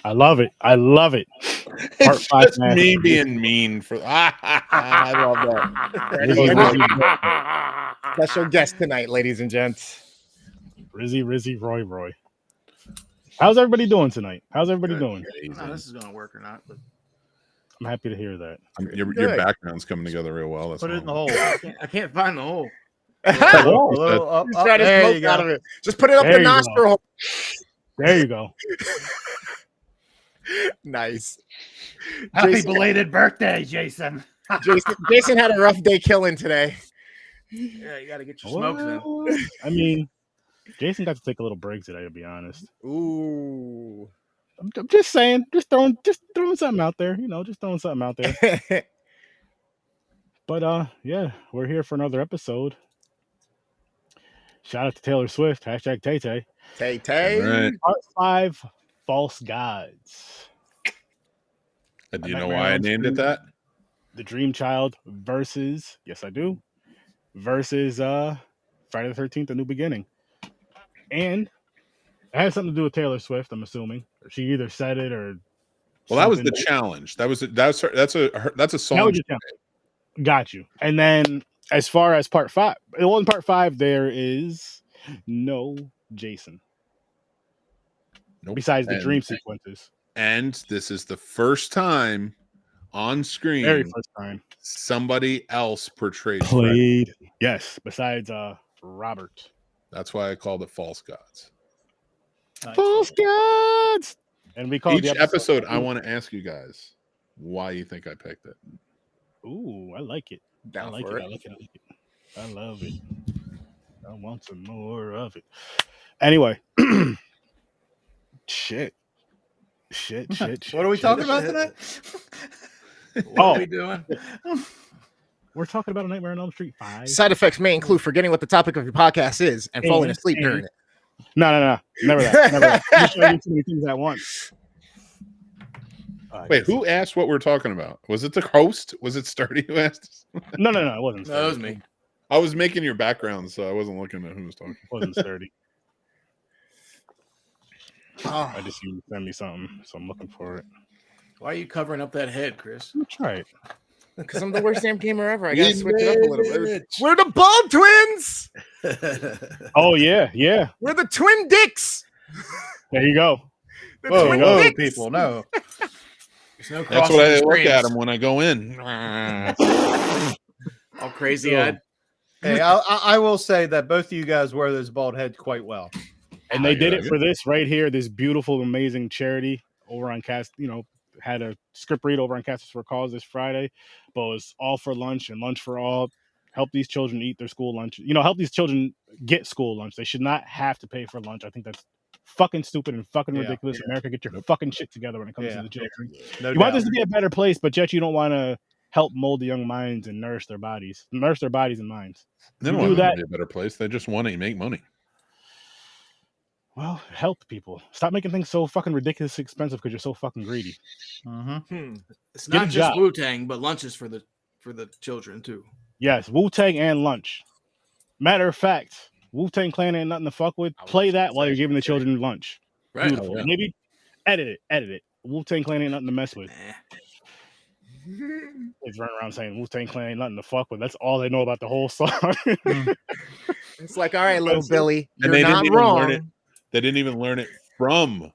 I love it. I love it. Part It's five just me being mean for. I love that. Special guest tonight, ladies and gents. Rizzy, Roy. How's everybody doing tonight? How's everybody doing? I don't know if this is gonna work or not, but I'm happy to hear that. Your background's coming together real well. That's put it in the all. hole. I can't find the hole. A little up, He's trying to there smoke you go. out of it. Just put it up There the you go. nostril hole. There you go. Nice. Happy Jason- belated birthday, Jason. Jason had a rough day killing today. Yeah, you got to get your smokes in. Well, I mean, Jason got to take a little break today, to be honest. Ooh. I'm just saying, just throwing something out there, just throwing something out there. But yeah, we're here for another episode. Shout out to Taylor Swift, hashtag Tay Tay. Tay Tay. Right. Part 5, False Gods. Do you know why I named it that? The Dream Child versus, yes I do, versus Friday the 13th, A New Beginning. And it has something to do with Taylor Swift, I'm assuming. She either said it or. Well, that was the challenge. That's a song. Got you. And then as far as part 5, well, in part 5 there is no Jason. Nope. Besides the dream sequences. And this is the first time on screen. Very first time. Somebody else portrayed. Played. Freddy. Yes. Besides Robert. That's why I called it False Gods. Nice. False Gods. And we call each episode. I want to ask you guys why you think I picked it. Ooh, I like it. I like it. I love it. I want some more of it. Anyway. Shit. What are we talking about tonight? What are we doing? We're talking about A Nightmare on Elm Street 5. Side effects may include forgetting what the topic of your podcast is and falling asleep during it. No. Never that. I'm showing you too many things at once. Wait, who asked what we're talking about? Was it the host? Was it Sturdy who asked? No, it wasn't. No, it was me. I was making your background, so I wasn't looking at who was talking. It wasn't Sturdy. Oh. I just you send me something, so I'm looking for it. Why are you covering up that head, Chris? That's right. Because I'm the worst damn gamer ever. I gotta switch it up a little bit. We're the Bald Twins. Oh yeah. We're the Twin Dicks. There you go. The Whoa, Dicks. people, no. There's no That's what I look at him when I go in. All crazy eyed. Hey, I will say that both of you guys wear those bald heads quite well. And they did it for this right here, this beautiful, amazing charity over on Cast, had a script read over on Casters for a Cause this Friday, but it was all for lunch and lunch for all. Help these children eat their school lunch. Help these children get school lunch. They should not have to pay for lunch. I think that's fucking stupid and fucking ridiculous. America, get your fucking shit together when it comes to the children. You want this to be a better place, but yet you don't want to help mold the young minds and nourish their bodies and minds. They don't want to be a better place. They just want to make money. Well, help people. Stop making things so fucking ridiculously expensive because you're so fucking greedy. It's not just Wu-Tang, but lunches for the children too. Yes, Wu-Tang and lunch. Matter of fact, Wu-Tang Clan ain't nothing to fuck with. Play that while you're giving the children lunch. Right. Beautiful. Maybe edit it. Wu-Tang Clan ain't nothing to mess with. It's running around saying Wu-Tang Clan ain't nothing to fuck with. That's all they know about the whole song. It's like, all right, little Billy, you're and not wrong. They didn't even learn it from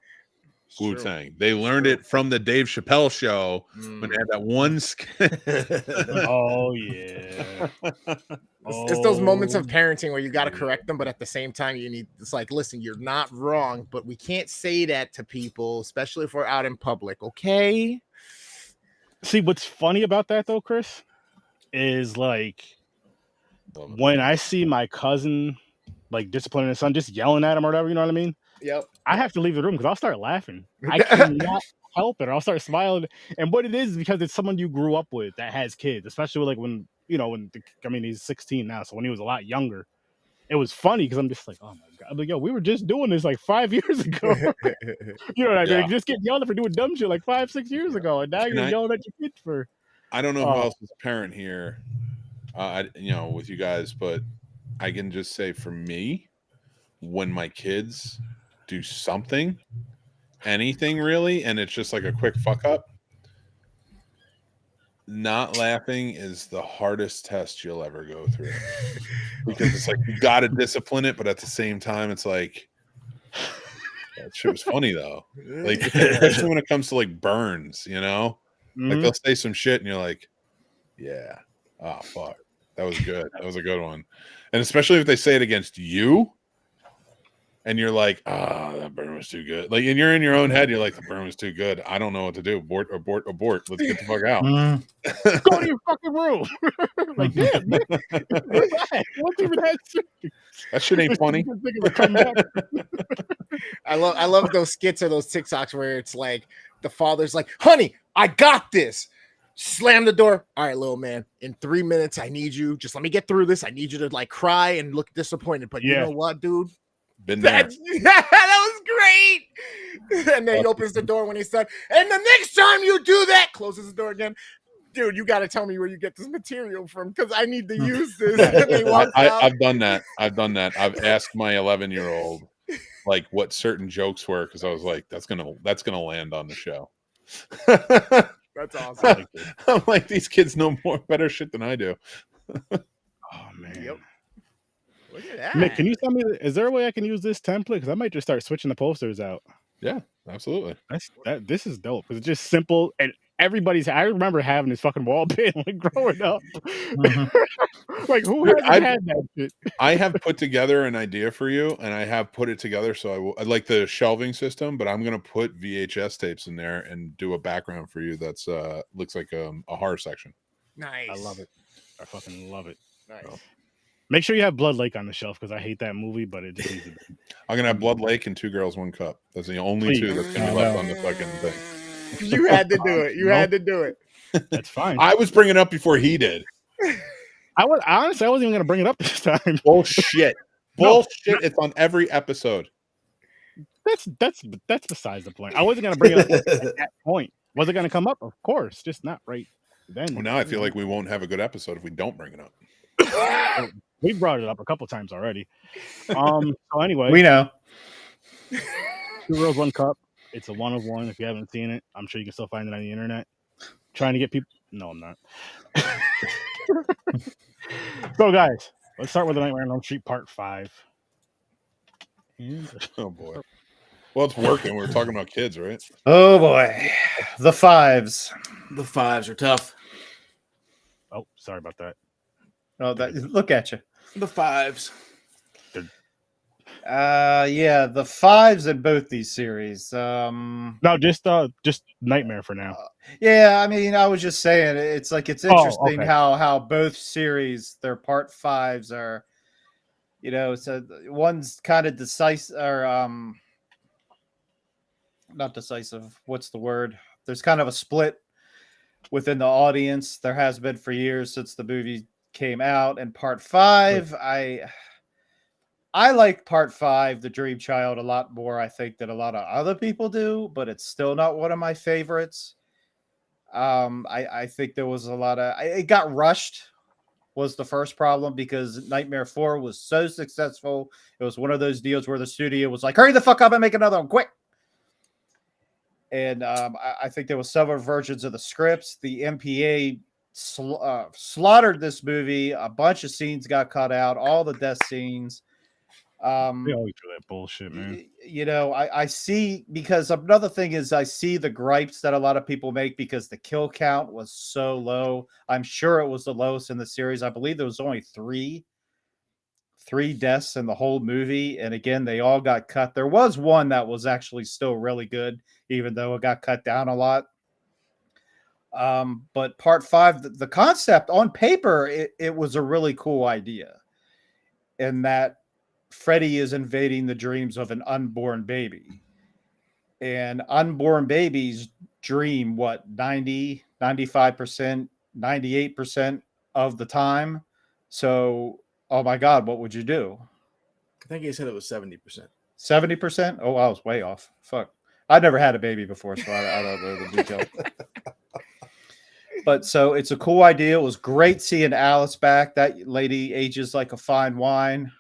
Wu-Tang. They learned it from the Dave Chappelle show when they had that one skit. Oh, yeah. It's those moments of parenting where you got to correct them, but at the same time, it's like, listen, you're not wrong, but we can't say that to people, especially if we're out in public, okay? See, what's funny about that, though, Chris, is like when I see my cousin like disciplining his son, just yelling at him or whatever, you know what I mean? Yep. I have to leave the room because I'll start laughing. I cannot help it. I'll start smiling. And what it is because it's someone you grew up with that has kids, especially like when he's 16 now. So when he was a lot younger, it was funny because I'm just like, oh my God. I'm like, yo, we were just doing this like 5 years ago. You know what I mean? Like, just get yelled at for doing dumb shit like 5-6 years ago. And now you're yelling at your kids for. I don't know who else is a parent here, with you guys, but I can just say for me, when my kids do something anything really, and it's just like a quick fuck up, not laughing is the hardest test you'll ever go through. Because it's like you got to discipline it, but at the same time, it's like that shit was funny though. Like especially when it comes to like burns, you know, like they'll say some shit and you're like, yeah, oh fuck, that was good. That was a good one. And especially if they say it against you, and you're like, that burn was too good. Like, and you're in your own head, you're like, the burn was too good. I don't know what to do. Abort, abort, abort. Let's get the fuck out. Go to your fucking room. Like, damn, man. What's even that shit? That shit ain't funny. I love those skits or those TikToks where it's like the father's like, honey, I got this. Slam the door. All right, little man. In 3 minutes, I need you. Just let me get through this. I need you to like cry and look disappointed. But you know what, dude? Been there. That was great. And then he opens the door when he's done. And the next time you do that, closes the door again. Dude, you got to tell me where you get this material from because I need to use this. I've done that. I've asked my 11-year-old like what certain jokes were because I was like, that's gonna land on the show. That's awesome. I'm like, these kids know better shit than I do. Oh man. Yep. Look at that. Mick, can you tell me? Is there a way I can use this template? Because I might just start switching the posters out. Yeah, absolutely. This is dope because it's just simple and everybody's. I remember having this fucking wall pin like growing up. Like who hasn't had that shit? I have put together an idea for you, and I have put it together. So I like the shelving system, but I'm gonna put VHS tapes in there and do a background for you. That's looks like a horror section. Nice. I love it. I fucking love it. Nice. So. Make sure you have Blood Lake on the shelf because I hate that movie, but it just needs to be. I'm gonna have Blood Lake and 2 Girls, 1 Cup. That's the only two that's gonna be left on the fucking thing. You had to do it. You had to do it. That's fine. I was bringing it up before he did. I wasn't even gonna bring it up this time. Bullshit. Bullshit. It's on every episode. That's besides the point. I wasn't gonna bring it up at that point. Was it gonna come up? Of course, just not right then. Well, now I feel like we won't have a good episode if we don't bring it up. We brought it up a couple times already. So anyway, we know. 2 Girls, 1 Cup. It's a 1 of 1. If you haven't seen it, I'm sure you can still find it on the internet. Trying to get people. No, I'm not. So, guys, let's start with the Nightmare on Elm Street Part 5. Oh boy. Well, it's working. We're talking about kids, right? Oh boy, the fives. The fives are tough. Oh, sorry about that. Oh, look at you. The fives. Yeah, the fives in both these series. No, just Nightmare for now. Yeah, I mean, I was just saying, it's like it's interesting how both series, their part fives are, you know, so one's kind of decisive or not decisive. What's the word? There's kind of a split within the audience. There has been for years since the movie came out. And part 5, I like part 5, The Dream Child, a lot more, I think, than a lot of other people do, but it's still not one of my favorites. I think there was a lot of it got rushed was the first problem because Nightmare 4 was so successful. It was one of those deals where the studio was like, hurry the fuck up and make another one quick. And I think there was several versions of the scripts. The MPA slaughtered this movie. A bunch of scenes got cut out, all the death scenes. They always do that bullshit, man. You know, I see, because another thing is I see the gripes that a lot of people make because the kill count was so low. I'm sure it was the lowest in the series. I believe there was only three deaths in the whole movie. And again, they all got cut. There was one that was actually still really good, even though it got cut down a lot. But part 5, the concept on paper, it was a really cool idea. In that Freddy is invading the dreams of an unborn baby. And unborn babies dream, 90, 95%, 98% of the time. So, oh my God, what would you do? I think he said it was 70%. 70%? Oh, I was way off. Fuck. I've never had a baby before, so I don't know the details. But so it's a cool idea. It was great seeing Alice back. That lady ages like a fine wine.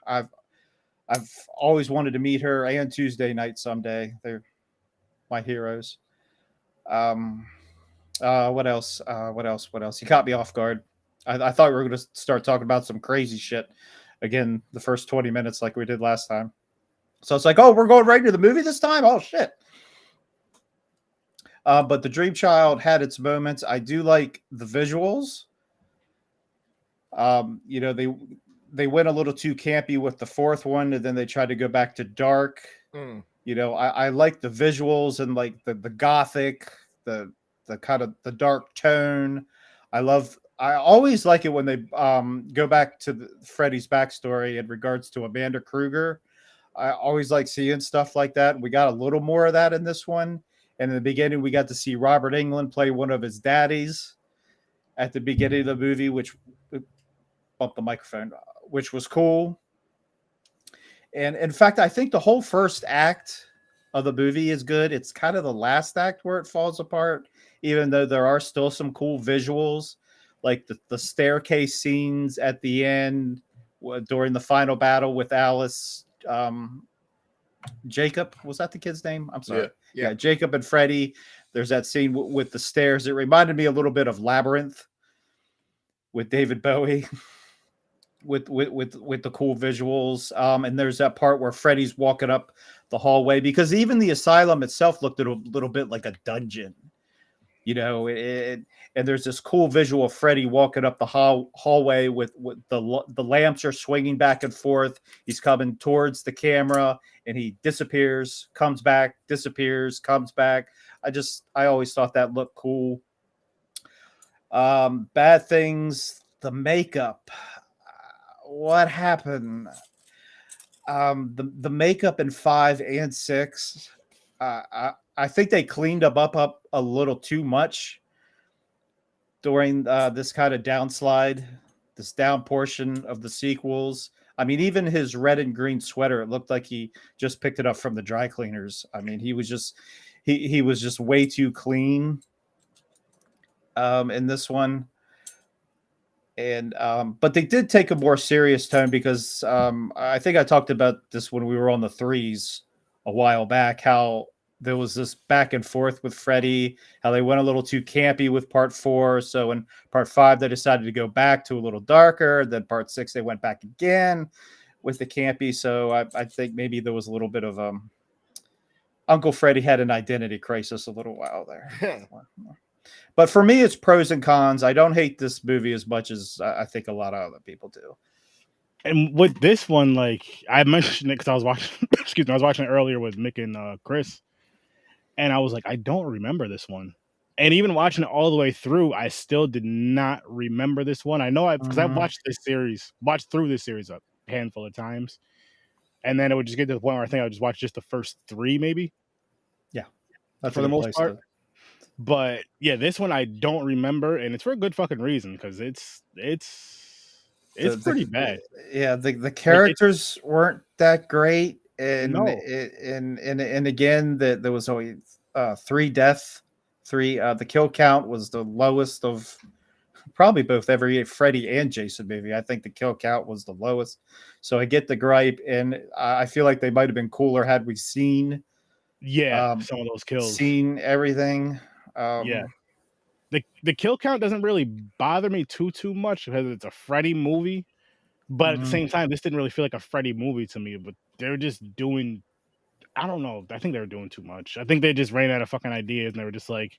I've always wanted to meet her and Tuesday Night someday. my heroes. What else? What else? You caught me off guard. I thought we were going to start talking about some crazy shit again the first 20 minutes like we did last time. So it's like, oh, we're going right into the movie this time? Oh, shit. But The Dream Child had its moments. I do like the visuals. You know, they went a little too campy with the fourth one, and then they tried to go back to dark. You know, I like the visuals and like the gothic, the kind of the dark tone. I always like it when they go back to Freddy's backstory in regards to Amanda Kruger. I always like seeing stuff like that. We got a little more of that in this one. And in the beginning, we got to see Robert Englund play one of his daddies at the beginning of the movie, which bumped the microphone, which was cool. And in fact, I think the whole first act of the movie is good. It's kind of the last act where it falls apart, even though there are still some cool visuals, like the staircase scenes at the end during the final battle with Alice. Jacob, was that the kid's name? I'm sorry. Yeah, Jacob and Freddy. There's that scene with the stairs. It reminded me a little bit of Labyrinth with David Bowie. With the cool visuals, and there's that part where Freddy's walking up the hallway, because even the asylum itself looked a little bit like a dungeon, you know. And there's this cool visual of Freddy walking up the hallway with the lamps are swinging back and forth. He's coming towards the camera, and he disappears, comes back, disappears, comes back. I always thought that looked cool. Bad things, the makeup. What happened? The makeup in 5 and 6, I think they cleaned up a little too much during this kind of downslide, this down portion of the sequels. I mean, even his red and green sweater, it looked like he just picked it up from the dry cleaners. I mean, he was just way too clean in this one. And but they did take a more serious tone, because I think I talked about this when we were on the threes a while back, how there was this back and forth with Freddy, how they went a little too campy with part 4. So in part 5, they decided to go back to a little darker. Then part 6, they went back again with the campy. So I think maybe there was a little bit of Uncle Freddy had an identity crisis a little while there. But for me, it's pros and cons. I don't hate this movie as much as I think a lot of other people do. And with this one, like I mentioned it because I was watching, I was watching it earlier with Mick and Chris, and I was like, I don't remember this one. And even watching it all the way through, I still did not remember this one. I know because I've watched through this series a handful of times, and then it would just get to the point where I think I would just watch just the first 3, maybe. Yeah, that's for the most part. But yeah, this one I don't remember, and it's for a good fucking reason, because it's pretty bad. Yeah, the characters weren't that great, and No. and again that there was only 3 deaths. The kill count was the lowest of probably both every Freddy and Jason movie. I think the kill count was the lowest. So I get the gripe, and I feel like they might have been cooler had we seen some of those kills, seen everything. Yeah, the kill count doesn't really bother me too much because it's a Freddy movie, but at the same time, this didn't really feel like a Freddy movie to me. But they're just doing, I don't know, I think they were doing too much. I think they just ran out of fucking ideas, and they were just like,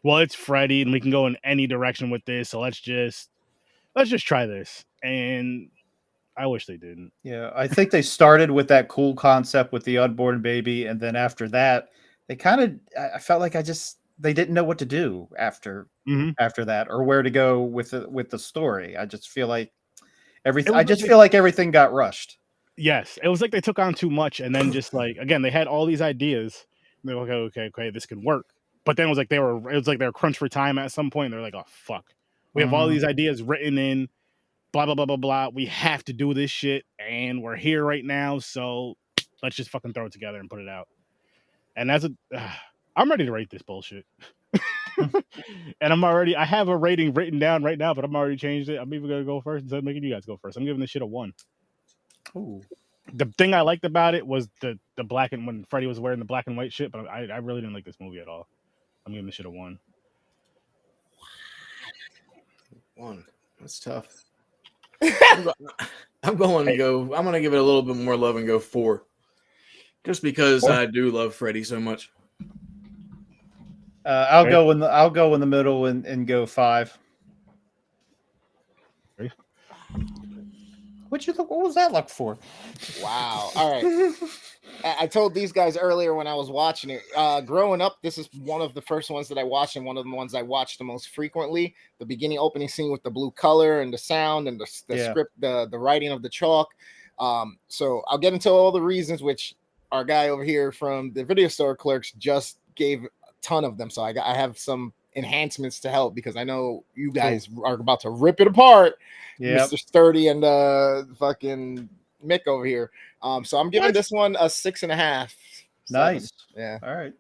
well, it's Freddy and we can go in any direction with this, so let's just try this. And I wish they didn't. Yeah, I think they started with that cool concept with the unborn baby, and then after that, they I felt like they didn't know what to do after that, or where to go with the story. I just feel like everything got rushed. Yes, it was like they took on too much, and then just like again, they had all these ideas. They're like, okay, this could work. But then it was like they were crunched for time at some point. They're like, oh fuck, we have all these ideas written in, blah blah blah blah blah. We have to do this shit, and we're here right now, so let's just fucking throw it together and put it out. And I'm ready to rate this bullshit. And I have a rating written down right now, but I'm already changed it. I'm even gonna go first instead of making you guys go first. I'm giving this shit a 1. Ooh. The thing I liked about it was the black and when Freddy was wearing the black and white shit, but I really didn't like this movie at all. I'm giving this shit a 1. 1. That's tough. I'm going to go. I'm going to give it a little bit more love and go 4, just because I do love Freddy so much. I'll go in the middle and go 5. What was that look for? Wow. All right. I told these guys earlier when I was watching it. Growing up, this is one of the first ones that I watched, and one of the ones I watched the most frequently. The beginning opening scene with the blue color and the sound and the script, the writing of the chalk. So I'll get into all the reasons, which our guy over here from the video store Clerks just gave a ton of them. So I have some enhancements to help, because I know you guys are about to rip it apart. Mr. Sturdy and fucking Mick over here. So I'm giving this one a 6.5. Nice. Yeah. All right.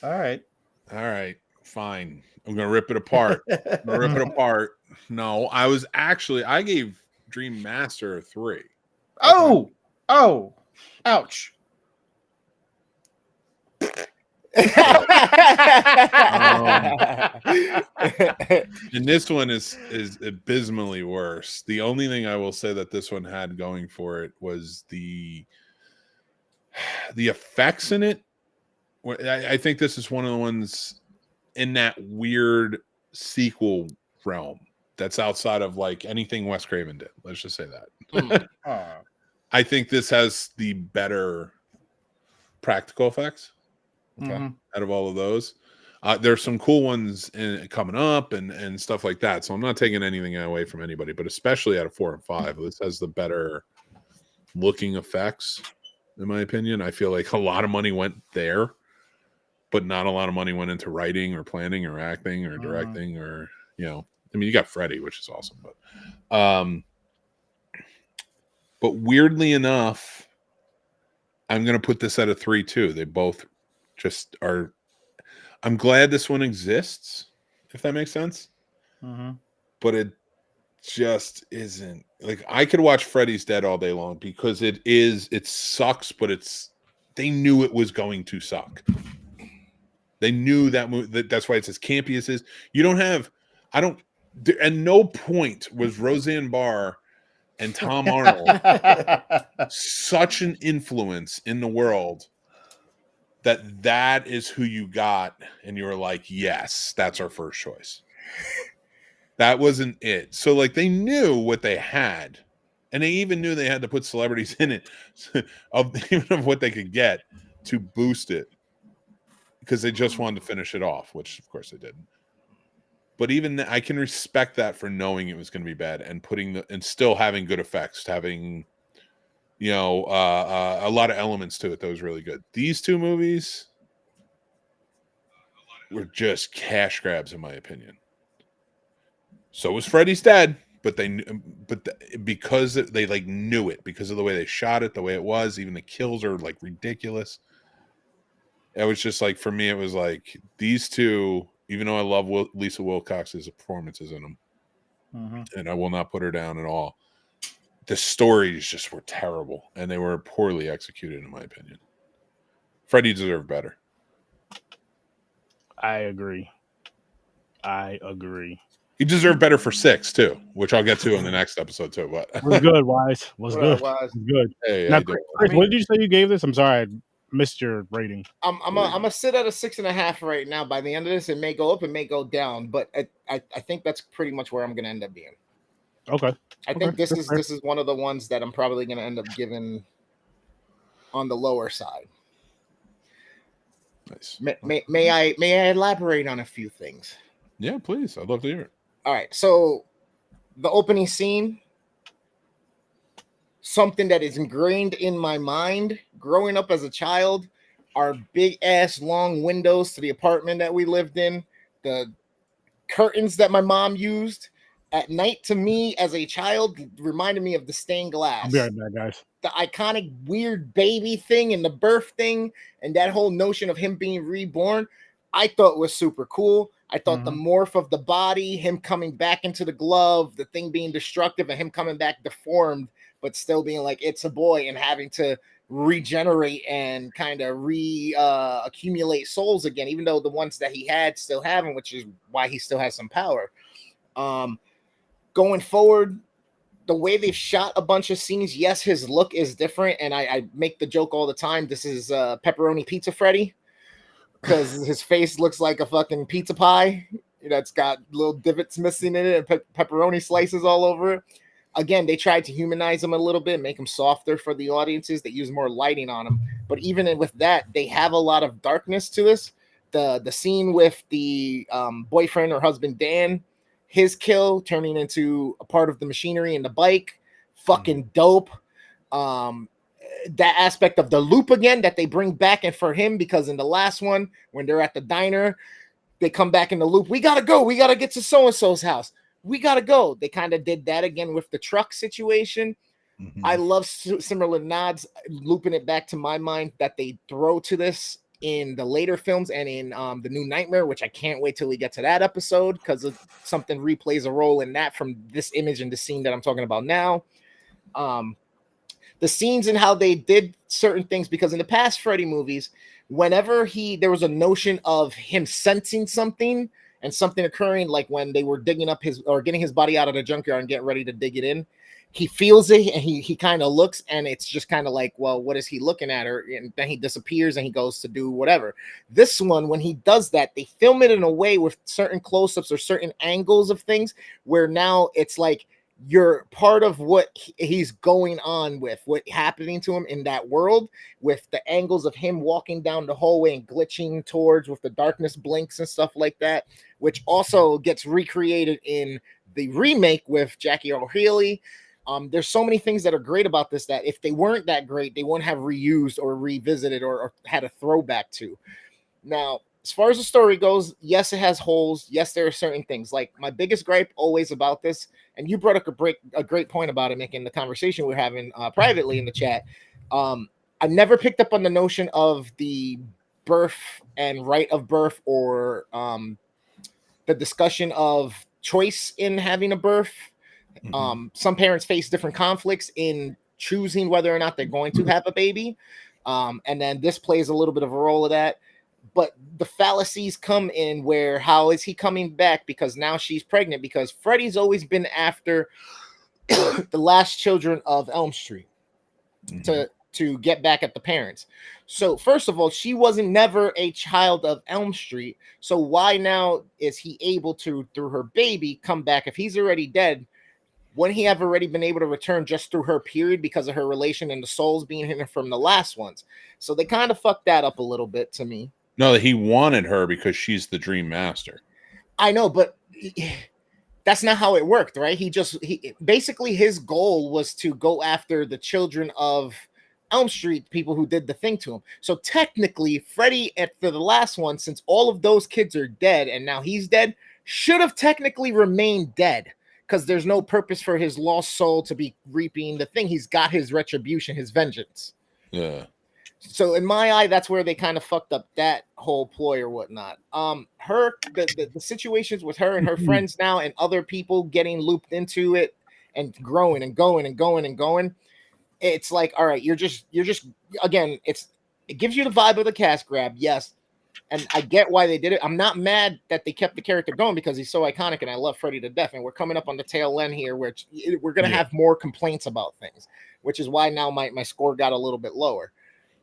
All right. Fine. I'm gonna rip it apart. No, I gave Dream Master a 3. Oh, ouch. And this one is abysmally worse. The only thing I will say that this one had going for it was the effects in it. I think this is one of the ones in that weird sequel realm that's outside of like anything Wes Craven did. Let's just say that. I think this has the better practical effects. Okay. Out of all of those, there's some cool ones coming up and stuff like that. So I'm not taking anything away from anybody, but especially out of 4 and 5, this has the better looking effects, in my opinion. I feel like a lot of money went there, but not a lot of money went into writing or planning or acting or directing or, I mean, you got Freddy, which is awesome, but weirdly enough, I'm going to put this at a 3 too. They both just are. I'm glad this one exists, if that makes sense. But it just isn't. Like, I could watch Freddy's Dead all day long, because it sucks, but they knew it was going to suck. They knew that movie. That's why it's as campy as it is. At no point was Roseanne Barr and Tom Arnold such an influence in the world that is who you got, and you were like, yes, that's our first choice. That wasn't it. So like, they knew what they had, and they even knew they had to put celebrities in it even of what they could get to boost it, because they just wanted to finish it off, which of course they didn't. But even I can respect that, for knowing it was going to be bad and still having good effects, having a lot of elements to it that was really good. These two movies were just cash grabs, in my opinion. So was Freddy's Dead, because they like knew it, because of the way they shot it, the way it was, even the kills are like ridiculous. It was just like, for me, it was like these two. Even though I love Lisa Wilcox's performances in them, and I will not put her down at all, the stories just were terrible, and they were poorly executed, in my opinion. Freddy deserved better. I agree. He deserved better for 6 too, which I'll get to in the next episode too. But was good, Wise. Was good. Hey, now, Chris, what did you say you gave this? I'm sorry, I missed your rating. I'm gonna sit at a 6.5 right now. By the end of this, it may go up, it may go down, but I think that's pretty much where I'm gonna end up being. Okay. I think this is one of the ones that I'm probably gonna end up giving on the lower side. Nice. May I elaborate on a few things? Yeah, please. I'd love to hear it. All right. So the opening scene, something that is ingrained in my mind growing up as a child, are big ass long windows to the apartment that we lived in, the curtains that my mom used at night, to me as a child, reminded me of the stained glass. I'll be right back, guys. The iconic weird baby thing and the birth thing, and that whole notion of him being reborn, I thought was super cool. I thought the morph of the body, him coming back into the glove, the thing being destructive, and him coming back deformed, but still being like it's a boy and having to regenerate and kind of accumulate souls again, even though the ones that he had still have him, which is why he still has some power. Going forward, the way they've shot a bunch of scenes, yes, his look is different, and I make the joke all the time. This is pepperoni pizza Freddy, because his face looks like a fucking pizza pie that's got little divots missing in it and pepperoni slices all over it. Again, they tried to humanize him a little bit, make him softer for the audiences. They use more lighting on him, but even with that, they have a lot of darkness to this. The scene with the boyfriend or husband Dan, his kill turning into a part of the machinery and the bike, fucking dope. That aspect of the loop again that they bring back and for him, because in the last one when they're at the diner, they come back in the loop. We gotta go. We gotta get to so and so's house. We gotta go. They kind of did that again with the truck situation. I love similar nods, looping it back to my mind that they throw to this in the later films and in the New Nightmare, which I can't wait till we get to that episode, because something replays a role in that from this image and the scene that I'm talking about now. The scenes and how they did certain things, because in the past Freddy movies, whenever there was a notion of him sensing something and something occurring, like when they were digging up getting his body out of the junkyard and getting ready to dig it in, he feels it and he kind of looks, and it's just kind of like, well, what is he looking at? And then he disappears and he goes to do whatever. This one, when he does that, they film it in a way with certain close-ups or certain angles of things where now it's like you're part of what he's going on with, what happening to him in that world, with the angles of him walking down the hallway and glitching towards with the darkness blinks and stuff like that, which also gets recreated in the remake with Jackie Earle Haley. There's so many things that are great about this that if they weren't that great, they wouldn't have reused or revisited or had a throwback to. Now, as far as the story goes, yes, it has holes. Yes, there are certain things. Like my biggest gripe always about this, and you brought up a great point about it, making the conversation we're having privately in the chat. I never picked up on the notion of the birth and right of birth, or the discussion of choice in having a birth. Some parents face different conflicts in choosing whether or not they're going to have a baby. And then this plays a little bit of a role of that. But the fallacies come in where, how is he coming back? Because now she's pregnant, because Freddy's always been after the last children of Elm Street to get back at the parents. So first of all, she wasn't never a child of Elm Street. So why now is he able to, through her baby, come back? If he's already dead, wouldn't he have already been able to return just through her period because of her relation and the souls being hidden from the last ones? So they kind of fucked that up a little bit to me. No, he wanted her because she's the Dream Master. I know, but that's not how it worked, right? He basically, his goal was to go after the children of Elm Street, people who did the thing to him. So technically, Freddy, after the last one, since all of those kids are dead and now he's dead, should have technically remained dead, because there's no purpose for his lost soul to be reaping the thing. He's got his retribution, his vengeance. Yeah. So in my eye, that's where they kind of fucked up that whole ploy or whatnot. The situations with her and her friends now and other people getting looped into it and growing and going and going and going. It's like, all right, you're just again, it gives you the vibe of the cash grab, yes. And I get why they did it. I'm not mad that they kept the character going, because he's so iconic and I love Freddy to death. And we're coming up on the tail end here, where we're going to have more complaints about things, which is why now my score got a little bit lower.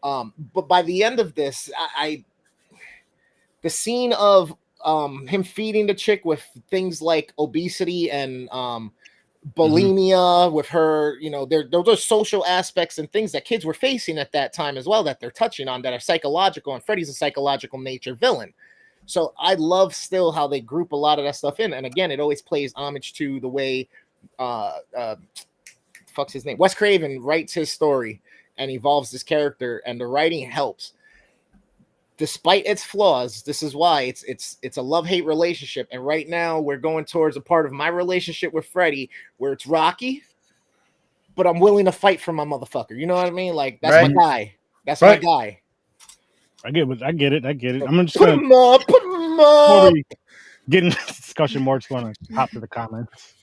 But by the end of this, the scene of him feeding the chick with things like obesity and bulimia with her, those are social aspects and things that kids were facing at that time as well, that they're touching on, that are psychological, and Freddy's a psychological nature villain. So I love still how they group a lot of that stuff in. And again, it always plays homage to the way fuck's his name, Wes Craven writes his story and evolves this character, and the writing helps. Despite its flaws, this is why it's a love-hate relationship. And right now we're going towards a part of my relationship with Freddy where it's rocky, but I'm willing to fight for my motherfucker. You know what I mean? Like, that's my guy. That's my guy. I get it. I'm just put him up. Before we get into discussion more, just want to hop to the comments.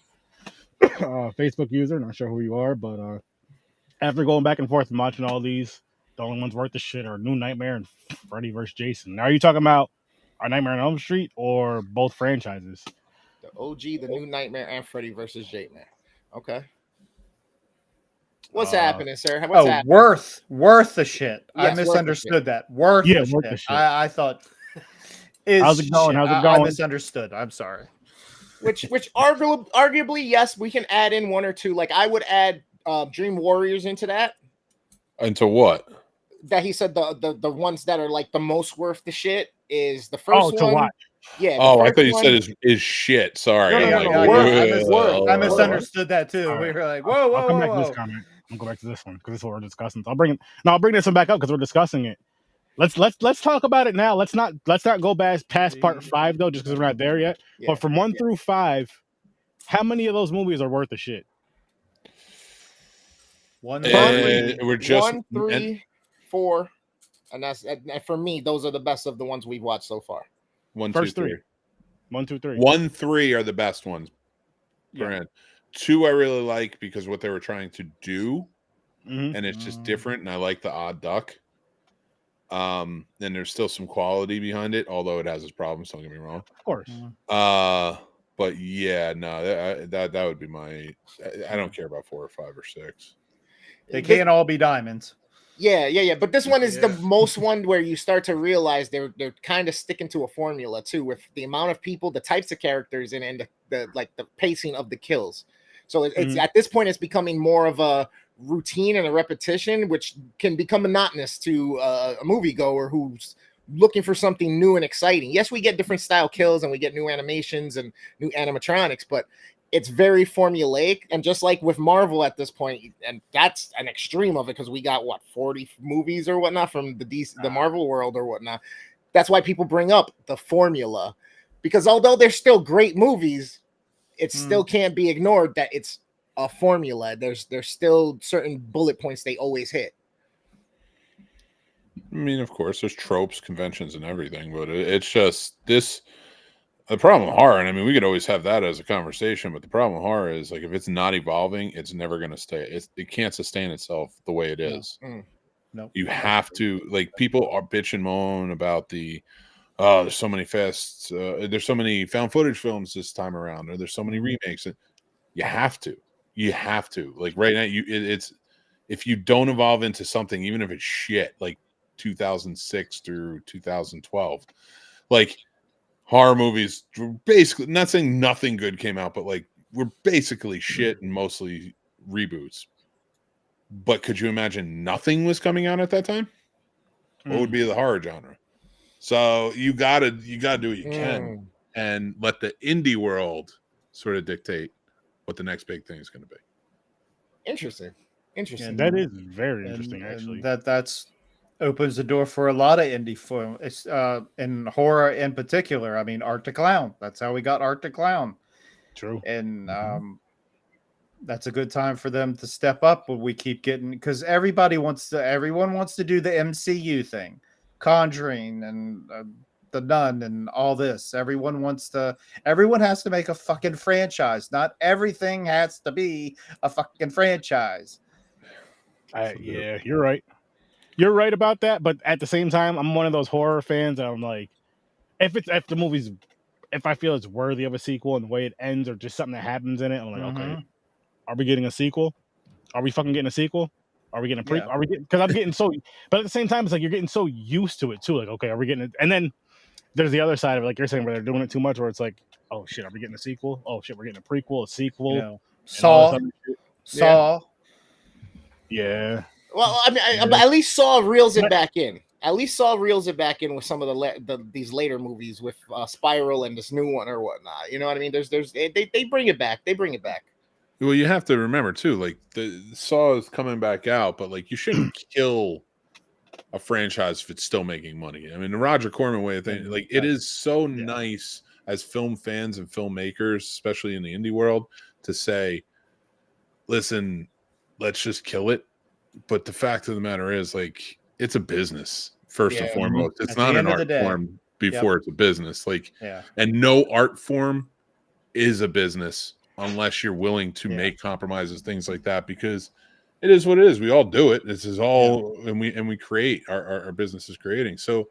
Facebook user, not sure who you are, but after going back and forth and watching all these, the only ones worth the shit are New Nightmare and Freddy vs. Jason. Now, are you talking about our Nightmare on Elm Street or both franchises? The OG, the New Nightmare, and Freddy versus Jason. Okay. What's happening, sir? What's happening? Worth the shit. Yes, I misunderstood that. Worth Yeah, the worth shit. the shit. I thought. Is How's it going? shit. How's it I going? misunderstood. I'm sorry. Which arguably, yes, we can add in one or two. Like I would add Dream Warriors into that. Into what? That he said the ones that are like the most worth the shit is the first one. To watch. Yeah. Oh, I thought you said is shit. Sorry. I misunderstood that too. Right. We were like, whoa. I'll come back to this comment. I'll go back to this one because this is what we're discussing. So I'll bring this one back up because we're discussing it. Let's talk about it now. Let's not go past part 5 though, just because we're not there yet. Yeah, but from 1 through 5, how many of those movies are worth the shit? 1, we're just 1, 3, 4, and that's for me. Those are the best of the ones we've watched so far. 1, 2, 3. 1, 2, 3. 1, 3 are the best ones. Yeah. 2 I really like because what they were trying to do, Mm-hmm. and it's just different, and I like the odd duck. And there's still some quality behind it, although it has its problems. Don't get me wrong. Of course. But yeah, no, that would be my. I don't care about 4 or 5 or 6. They can't all be diamonds. Yeah. But this one is the most one where you start to realize they're kind of sticking to a formula too, with the amount of people, the types of characters, and the pacing of the kills. So it's at this point it's becoming more of a routine and a repetition, which can become monotonous to a moviegoer who's looking for something new and exciting. Yes, we get different style kills and we get new animations and new animatronics, but it's very formulaic. And just like with Marvel at this point, and that's an extreme of it because we got 40 movies or whatnot from the Marvel world or whatnot. That's why people bring up the formula, because although they're still great movies, it still can't be ignored that it's a formula. There's still certain bullet points they always hit. I mean, of course, there's tropes, conventions, and everything, but it's just this. The problem with horror, and I mean, we could always have that as a conversation, but the problem with horror is like if it's not evolving, it's never going to stay. It can't sustain itself the way it is. No, you have to, like, people are bitch and moan about there's so many there's so many found footage films this time around, or there's so many remakes. You have to. Like right now, it's if you don't evolve into something, even if it's shit, like 2006 through 2012, like horror movies, basically, not saying nothing good came out, but like we're basically shit and mostly reboots. But could you imagine nothing was coming out at that time? What would be the horror genre? So you gotta do what you can and let the indie world sort of dictate what the next big thing is going to be. Interesting. Yeah, that is very interesting, actually. That's opens the door for a lot of indie film. It's in horror in particular. I mean, Art to Clown. That's how we got Art to Clown. True. And that's a good time for them to step up. But we keep getting, because everyone wants to do the MCU thing, Conjuring and The Nun and all this. Everyone has to make a fucking franchise. Not everything has to be a fucking franchise. Yeah, you're right. You're right about that, but at the same time, I'm one of those horror fans that I'm like, if I feel it's worthy of a sequel and the way it ends, or just something that happens in it, I'm like, okay, are we getting a sequel? Are we fucking getting a sequel? Are we getting a prequel? Are we getting? Because I'm getting so, but at the same time, it's like you're getting so used to it too. Like, okay, are we getting it? And then there's the other side of it, like you're saying, where they're doing it too much, where it's like, oh shit, are we getting a sequel? Oh shit, we're getting a prequel, a sequel. Saw. Yeah. Well, I mean, at least Saw reels it back in. At least Saw reels it back in with some of these later movies with Spiral and this new one or whatnot. You know what I mean? They bring it back. They bring it back. Well, you have to remember too, like the Saw is coming back out, but like you shouldn't kill a franchise if it's still making money. I mean, the Roger Corman way of thinking, like it is so nice as film fans and filmmakers, especially in the indie world, to say, listen, let's just kill it. But the fact of the matter is, like, it's a business first and foremost. It's not an art form before it's a business. Like, and no art form is a business unless you're willing to make compromises, things like that. Because It is what it is. We all do it. This is all, and we create our business is creating. So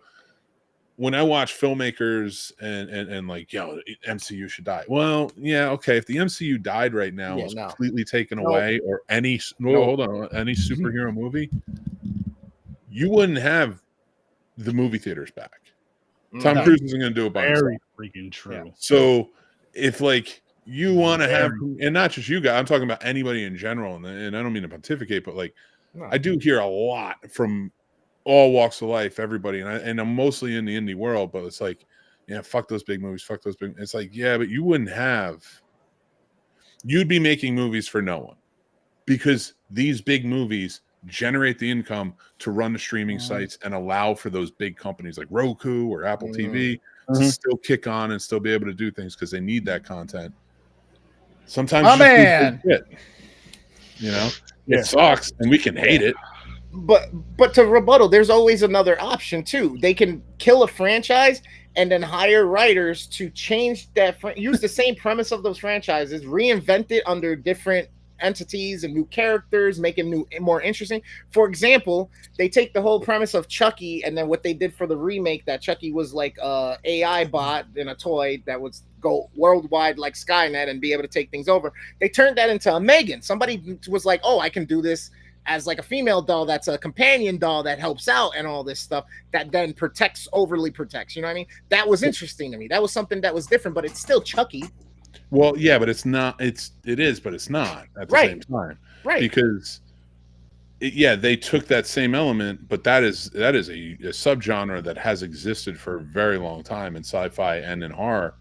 when I watch filmmakers and like, MCU should die. Well, yeah, okay. If the MCU died right now, was completely taken away, or any superhero movie, you wouldn't have the movie theaters back. Tom Cruise isn't going to do it by himself. Very freaking true. Yeah. So if like you want to have, and not just you guys, I'm talking about anybody in general, and I don't mean to pontificate, but like I do hear a lot from all walks of life, everybody, and I'm mostly in the indie world, but it's like, fuck those big movies, fuck those big. It's like, but you'd be making movies for no one, because these big movies generate the income to run the streaming sites and allow for those big companies like Roku or Apple TV to still kick on and still be able to do things because they need that content. Sometimes it sucks and we can hate it. But to rebuttal, there's always another option too. They can kill a franchise and then hire writers to change that, use the same premise of those franchises, reinvent it under different entities and new characters, make them more interesting. For example, they take the whole premise of Chucky, and then what they did for the remake, that Chucky was like a AI bot in a toy that would go worldwide like Skynet and be able to take things over. They turned that into a Megan. Somebody was like, oh, I can do this as like a female doll that's a companion doll that helps out and all this stuff that then overly protects. You know what I mean? That was interesting to me. That was something that was different, but it's still Chucky. Well, yeah, but it's not. It is, but it's not at the same time, right? Because they took that same element, but that is a subgenre that has existed for a very long time in sci-fi and in horror.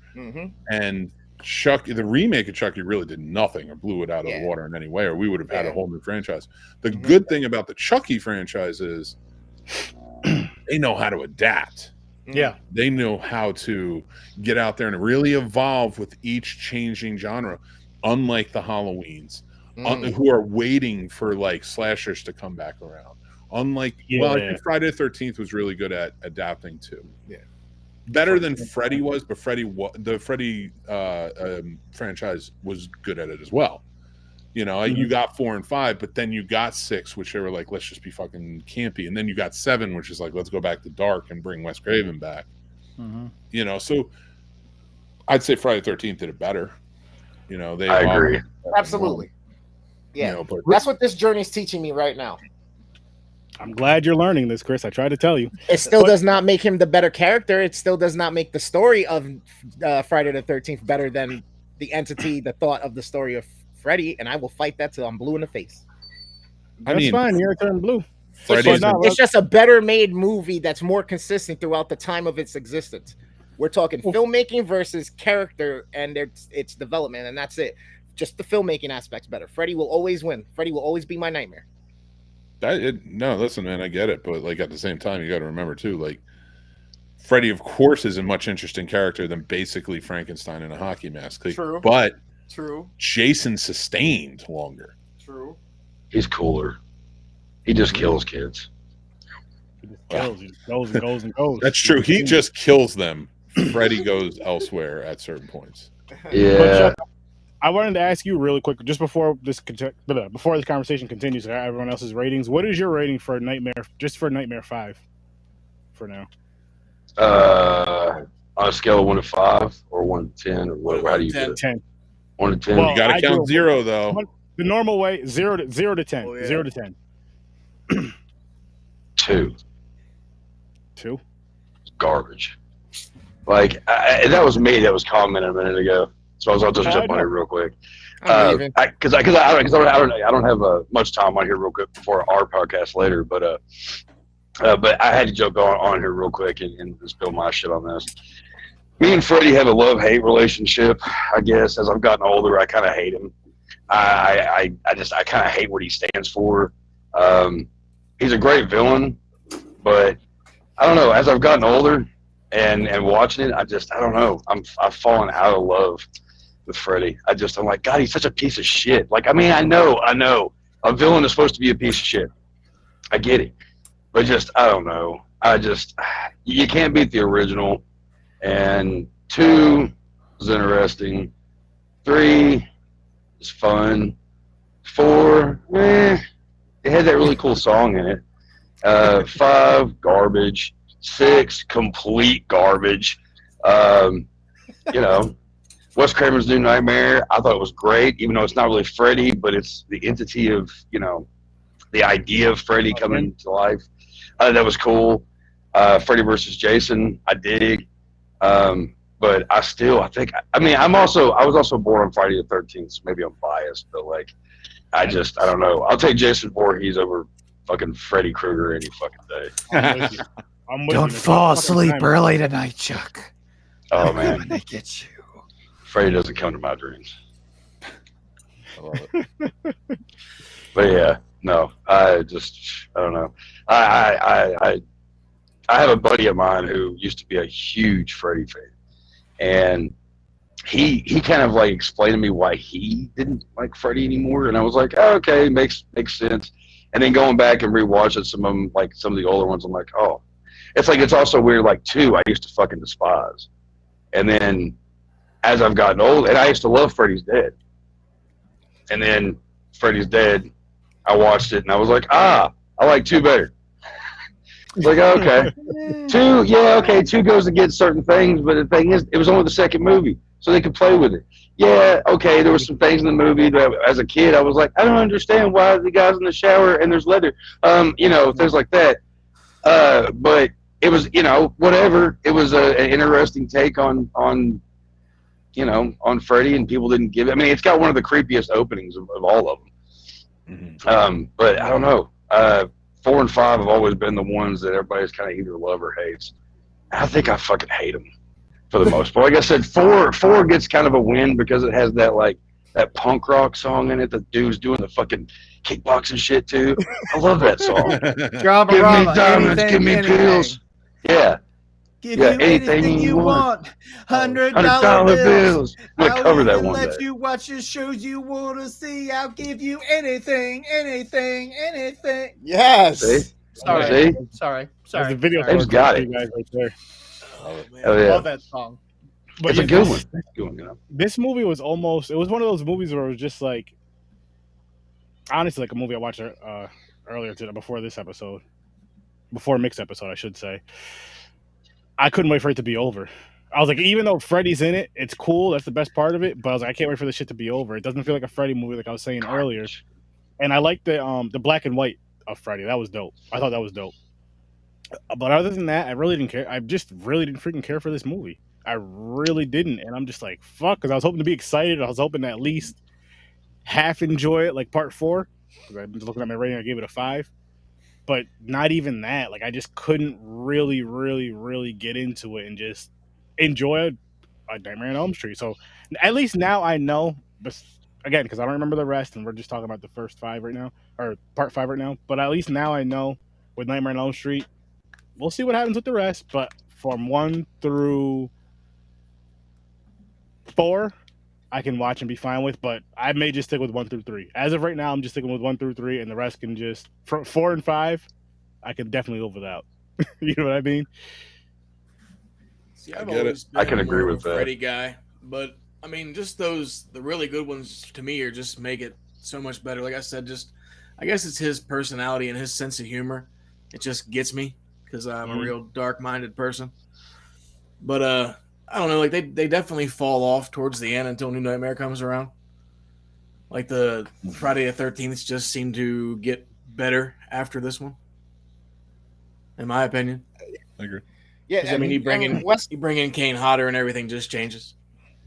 And Chucky, the remake of Chucky, really did nothing or blew it out of the water in any way, or we would have had a whole new franchise. The good thing about the Chucky franchise is they know how to adapt. Yeah, they know how to get out there and really evolve with each changing genre, unlike the Halloweens, who are waiting for like slashers to come back around. Unlike, I think Friday the 13th was really good at adapting too. Yeah, better than Freddy was, but the Freddy franchise was good at it as well. You got 4 and 5, but then you got 6, which they were like, let's just be fucking campy. And then you got 7, which is like, let's go back to dark and bring Wes Craven back. So I'd say Friday the 13th did it better. I agree. Absolutely. Yeah. But that's what this journey is teaching me right now. I'm glad you're learning this, Chris. I tried to tell you. It still does not make him the better character. It still does not make the story of Friday the 13th better than the entity, the thought of the story of Freddy, and I will fight that till I'm blue in the face. That's fine. You're turning blue. It's just a better made movie that's more consistent throughout the time of its existence. We're talking filmmaking versus character and its development, and that's it. Just the filmmaking aspect's better. Freddy will always win. Freddy will always be my nightmare. No, listen, man, I get it, but like at the same time, you got to remember too, like Freddy, of course, is a much interesting character than basically Frankenstein in a hockey mask. Like, True. But True. Jason sustained longer. True. He's cooler. He just kills kids. He just kills. He goes and goes and goes. That's true. He just kills them. Freddy goes elsewhere at certain points. Yeah. I wanted to ask you really quick, just before this conversation continues, everyone else's ratings. What is your rating for Nightmare? Just for Nightmare 5, for now. On a scale of 1 to 5 or 1 to 10, or what? How do you do it? 10. 1 to 10. Well, you got to count 0 though. The normal way, 0 to 10. Oh, yeah. 0 to 10. 2. 2. Garbage. Like that was me that was commenting a minute ago. So I'll just jump on it real quick. Because I don't have much time on here real quick before our podcast later, but I had to jump on here real quick and spill my shit on this. Me and Freddy have a love-hate relationship. I guess as I've gotten older, I kind of hate him. I kind of hate what he stands for. He's a great villain, but I don't know. As I've gotten older and watching it, I don't know. I've fallen out of love with Freddy. I'm like, God, he's such a piece of shit. Like, I mean, I know a villain is supposed to be a piece of shit. I get it, but I don't know. You can't beat the original. And 2 is interesting. 3 is fun. 4, it had that really cool song in it. 5, garbage. 6, complete garbage. You know, Wes Craven's New Nightmare, I thought it was great, even though it's not really Freddy, but it's the entity of, you know, the idea of Freddy coming to life. That was cool. Freddy versus Jason, I dig. But I was also born on Friday the 13th, so maybe I'm biased, but like, I don't know. I'll take Jason Voorhees over fucking Freddy Krueger any fucking day. I'm with you. Don't fall asleep early tonight, Chuck. Oh man, I get you. Freddy doesn't come to my dreams. I love it. But yeah, no, I don't know. I have a buddy of mine who used to be a huge Freddy fan, and he kind of like explained to me why he didn't like Freddy anymore, and I was like, oh, okay, makes sense. And then going back and rewatching some of them, like some of the older ones, I'm like, oh, it's also weird. Like 2, I used to fucking despise, and then as I've gotten old, and I used to love Freddy's Dead, and then Freddy's Dead, I watched it and I was like, I like 2 better. It's like, okay, 2, yeah, okay, 2 goes against certain things, but the thing is, it was only the second movie, so they could play with it. Yeah, okay, there were some things in the movie that, as a kid, I was like, I don't understand why the guy's in the shower and there's leather, you know, things like that. But it was, you know, whatever. It was an interesting take on you know, on Freddy, and people didn't give it. I mean, it's got one of the creepiest openings of all of them. Mm-hmm. But I don't know. 4 and 5 have always been the ones that everybody's kind of either love or hates. I think I fucking hate them for the most part. Like I said, 4 gets kind of a win because it has that punk rock song in it. The dude's doing the fucking kickboxing shit too. I love that song. Drama, give rama, me diamonds, give me pills. Yeah. Give you anything you want. $100 bills. I'm gonna cover that one day. Let you watch the shows you want to see. I'll give you anything. Yes. See? Sorry. The video They've got it. Guys right there. Oh, yeah. Love that song. But it's a good one. You know? This movie was almost. It was one of those movies where it was just like, honestly, like a movie I watched earlier today, before mixed episode, I should say. I couldn't wait for it to be over. I was like, even though Freddy's in it, it's cool. That's the best part of it. But I was like, I can't wait for this shit to be over. It doesn't feel like a Freddy movie, like I was saying earlier. And I like the black and white of Freddy. That was dope. I thought that was dope. But other than that, I really didn't care. I just really didn't freaking care for this movie. I really didn't. And I'm just like, fuck, because I was hoping to be excited. I was hoping to at least half enjoy it, like part 4. Because I've been looking at my rating, I gave it a 5. But not even that. Like, I just couldn't really get into it and just enjoy a Nightmare on Elm Street. So at least now I know, but again, because I don't remember the rest, and we're just talking about the first 5 right now, or part 5 right now. But at least now I know with Nightmare on Elm Street, we'll see what happens with the rest. But from 1 through 4, I can watch and be fine with, but I may just stick with 1 through 3. As of right now, I'm just sticking with 1 through 3, and the rest can just 4 and 5. I can definitely live without. You know what I mean? See, I've always been I can agree with that. Freddy guy, but I mean, just the really good ones to me are just make it so much better. Like I said, I guess it's his personality and his sense of humor. It just gets me because I'm a real dark-minded person. But I don't know, like they definitely fall off towards the end until New Nightmare comes around. Like the Friday the 13th just seemed to get better after this one, in my opinion. I agree. Yeah, I mean, you bring in Kane Hodder and everything just changes.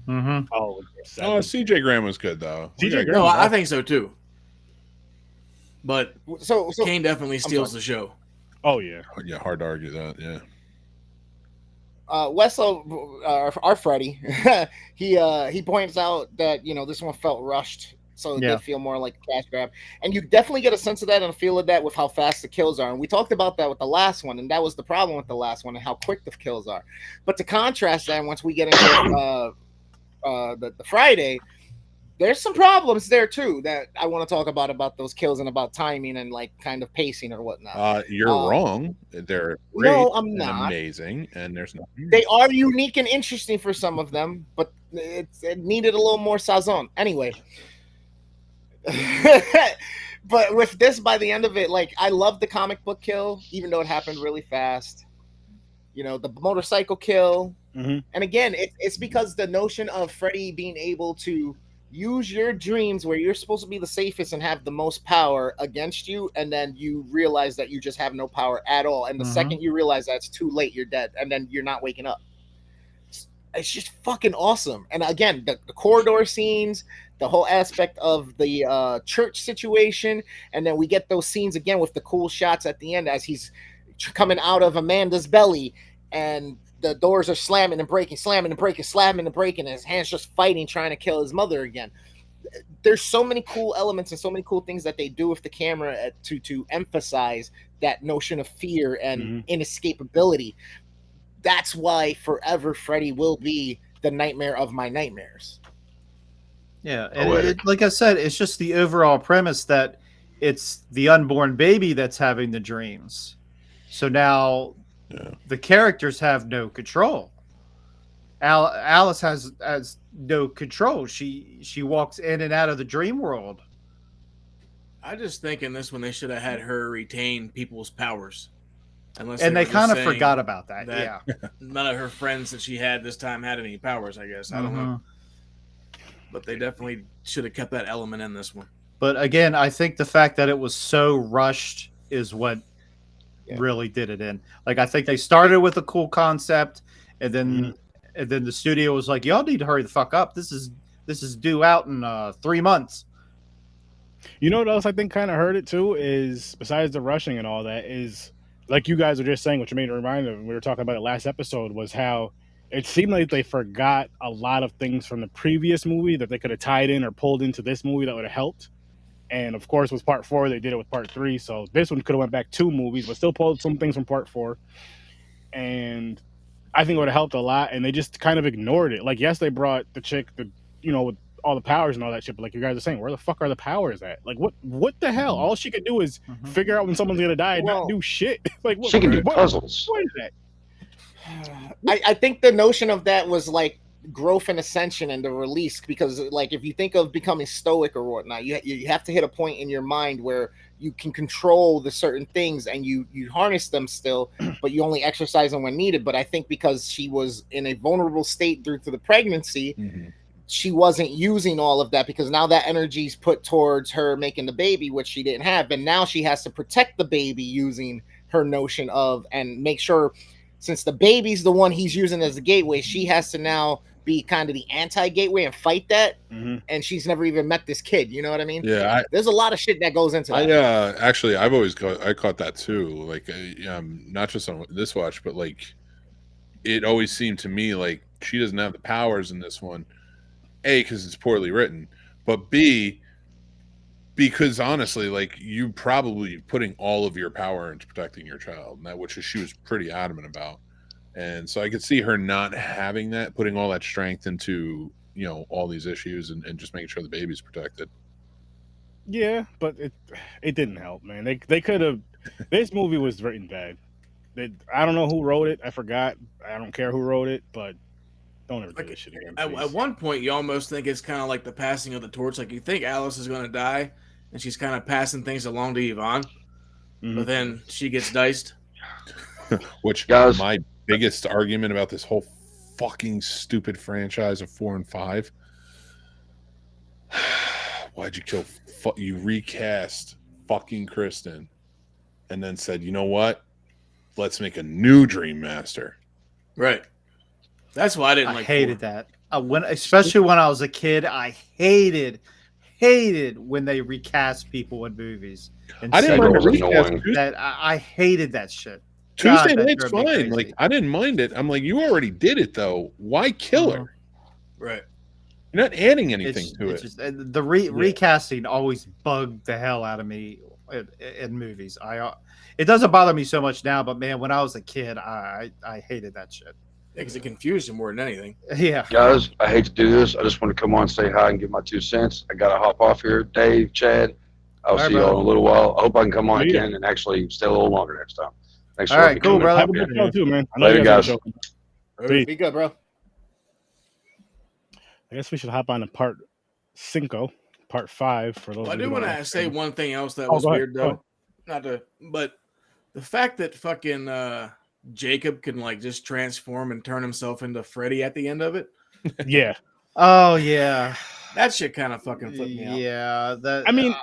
Mm-hmm. Oh, CJ Graham was good though. No, I think so too. But so Kane definitely steals the show. Oh yeah, hard to argue that. Yeah. Weslow, our Freddy, he points out that this one felt rushed, so it did feel more like a cash grab, and you definitely get a sense of that and a feel of that with how fast the kills are. And we talked about that with the last one, and that was the problem with the last one and how quick the kills are. But to contrast that, once we get into the Friday, there's some problems there too that I want to talk about those kills and about timing and like kind of pacing or whatnot. You're wrong. They're great. No, I'm not. Amazing, and there's nothing. They are unique and interesting for some of them, but it needed a little more sazon. Anyway, But with this, by the end of it, like I love the comic book kill, even though it happened really fast. You know, the motorcycle kill. Mm-hmm. And again, it's because the notion of Freddy being able to use your dreams where you're supposed to be the safest and have the most power against you, and then you realize that you just have no power at all. And the second you realize that, it's too late, you're dead, and then you're not waking up. It's just fucking awesome. And again, the corridor scenes, the whole aspect of the church situation, and then we get those scenes again with the cool shots at the end as he's coming out of Amanda's belly, and the doors are slamming and breaking, slamming and breaking, slamming and breaking, and his hands just fighting, trying to kill his mother again. There's so many cool elements and so many cool things that they do with the camera to emphasize that notion of fear and inescapability. That's why forever Freddy will be the nightmare of my nightmares. Yeah, and like I said, it's just the overall premise that it's the unborn baby that's having the dreams. So now the characters have no control. Alice has no control. She walks in and out of the dream world. I just think in this one they should have had her retain people's powers. And they kind of forgot about that. Yeah. None of her friends that she had this time had any powers, I guess. I don't know. But they definitely should have kept that element in this one. But again, I think the fact that it was so rushed is what really did it in. Like, I think they started with a cool concept, and then the studio was like, y'all need to hurry the fuck up. This is due out in 3 months. You know what else I think kind of hurt it too is, besides the rushing and all that, is like you guys were just saying, which made me remind of, we were talking about it last episode, was how it seemed like they forgot a lot of things from the previous movie that they could have tied in or pulled into this movie that would have helped. And of course, with part 4, they did it with part 3. So this one could have went back 2 movies, but still pulled some things from part 4. And I think it would have helped a lot. And they just kind of ignored it. Like, yes, they brought the chick, with all the powers and all that shit. But like you guys are saying, where the fuck are the powers at? Like, what the hell? All she could do is figure out when someone's gonna die and not do shit. Like, she can do puzzles. What is that? I think the notion of that was like growth and ascension and the release, because like if you think of becoming stoic or whatnot, you have to hit a point in your mind where you can control the certain things and you harness them still, but you only exercise them when needed. But I think because she was in a vulnerable state due to the pregnancy, she wasn't using all of that, because now that energy is put towards her making the baby, which she didn't have, and now she has to protect the baby using her notion of, and make sure, since the baby's the one he's using as the gateway, she has to now be kind of the anti-gateway and fight that. And she's never even met this kid. You know what I mean? Yeah. There's a lot of shit that goes into that. Actually, I caught that too. Like, not just on this watch, but like, it always seemed to me like she doesn't have the powers in this one. A, because it's poorly written, but B, because honestly, like, you probably putting all of your power into protecting your child, and that, which she was pretty adamant about. And so I could see her not having that, putting all that strength into, all these issues and just making sure the baby's protected. Yeah, but it didn't help, man. They could have. This movie was written bad. I don't know who wrote it. I forgot. I don't care who wrote it, but don't ever do this shit again. At one point, you almost think it's kind of like the passing of the torch. Like, you think Alice is going to die, and she's kind of passing things along to Yvonne, but then she gets diced. Which, guys, my biggest argument about this whole fucking stupid franchise of 4 and 5. Why'd you kill? You recast fucking Kristen, and then said, you know what? Let's make a new Dream Master. Right. That's why I didn't like. I hated that. Especially when I was a kid, I hated when they recast people in movies. And I didn't mind the recast. That I hated that shit. Tuesday night's fine. Like, I didn't mind it. I'm like, you already did it though. Why kill her? Right. You're not adding anything to it. Just, the recasting always bugged the hell out of me in movies. It doesn't bother me so much now, but man, when I was a kid, I hated that shit. Because it confused you more than anything. Yeah. Guys, I hate to do this. I just want to come on and say hi and give my 2 cents. I got to hop off here. Dave, Chad, I'll see y'all in a little while. I hope I can come on again and actually stay a little longer next time. Thanks. All right, cool, brother. Have a good show too, man. Later, guys. Be good, bro. I guess we should hop on to part 5, Part 5. For those, I do want to say one thing else that Oh, was go ahead, weird go ahead. though. Not to, but the fact that fucking Jacob can like just transform and turn himself into Freddy at the end of it. Yeah. Oh yeah, That shit kind of fucking flipped me out. yeah. That I mean,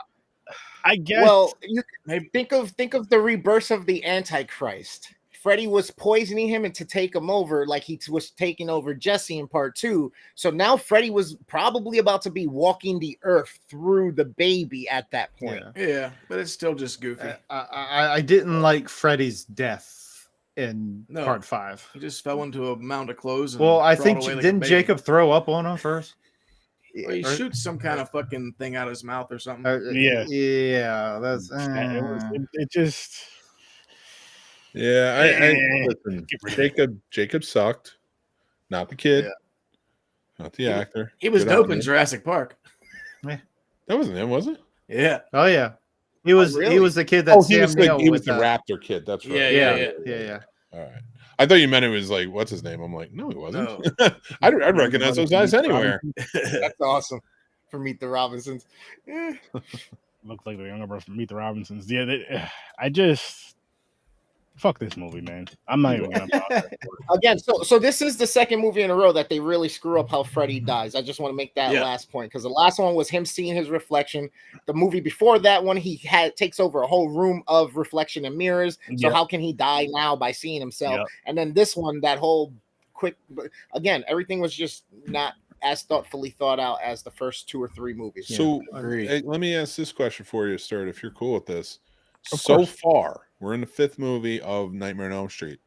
I guess. Well, you Maybe think of the rebirth of the Antichrist. Freddy was poisoning him and to take him over, like he was taking over Jesse in part 2. So now Freddy was probably about to be walking the earth through the baby at that point. yeah, but it's still just goofy. I didn't like Freddy's death in part 5. He just fell into a mound of clothes. And Well, I crawled think away like a didn't baby. Jacob throw up on him first? Or he shoots some kind of fucking thing out of his mouth or something. Yeah. That's It just. Yeah, listen. Jacob sucked, not the kid, not the actor. He was Good dope on in him. Jurassic Park. That wasn't him, was it? Yeah. Oh yeah. He was really? he was the kid that He Sam was Neill he was with the raptor kid. That's right. Yeah. All right. I thought you meant it was like, what's his name? I'm like, no, he wasn't. No. I'd recognize those guys anywhere. That's awesome for Meet the Robinsons. Looks like the younger brother from Meet the Robinsons. Yeah, I just. Fuck this movie, man. I'm not even gonna bother. Again, so this is the second movie in a row that they really screw up how Freddy dies. I just want to make that last point because the last one was him seeing his reflection. The movie before that one, he takes over a whole room of reflection and mirrors. So how can he die now by seeing himself? And then this one, that whole again, everything was just not as thoughtfully thought out as the first 2 or 3 movies. So hey, let me ask this question for you, Sturt, if you're cool with this. Of so course. far, we're in the 5th movie of Nightmare on Elm Street.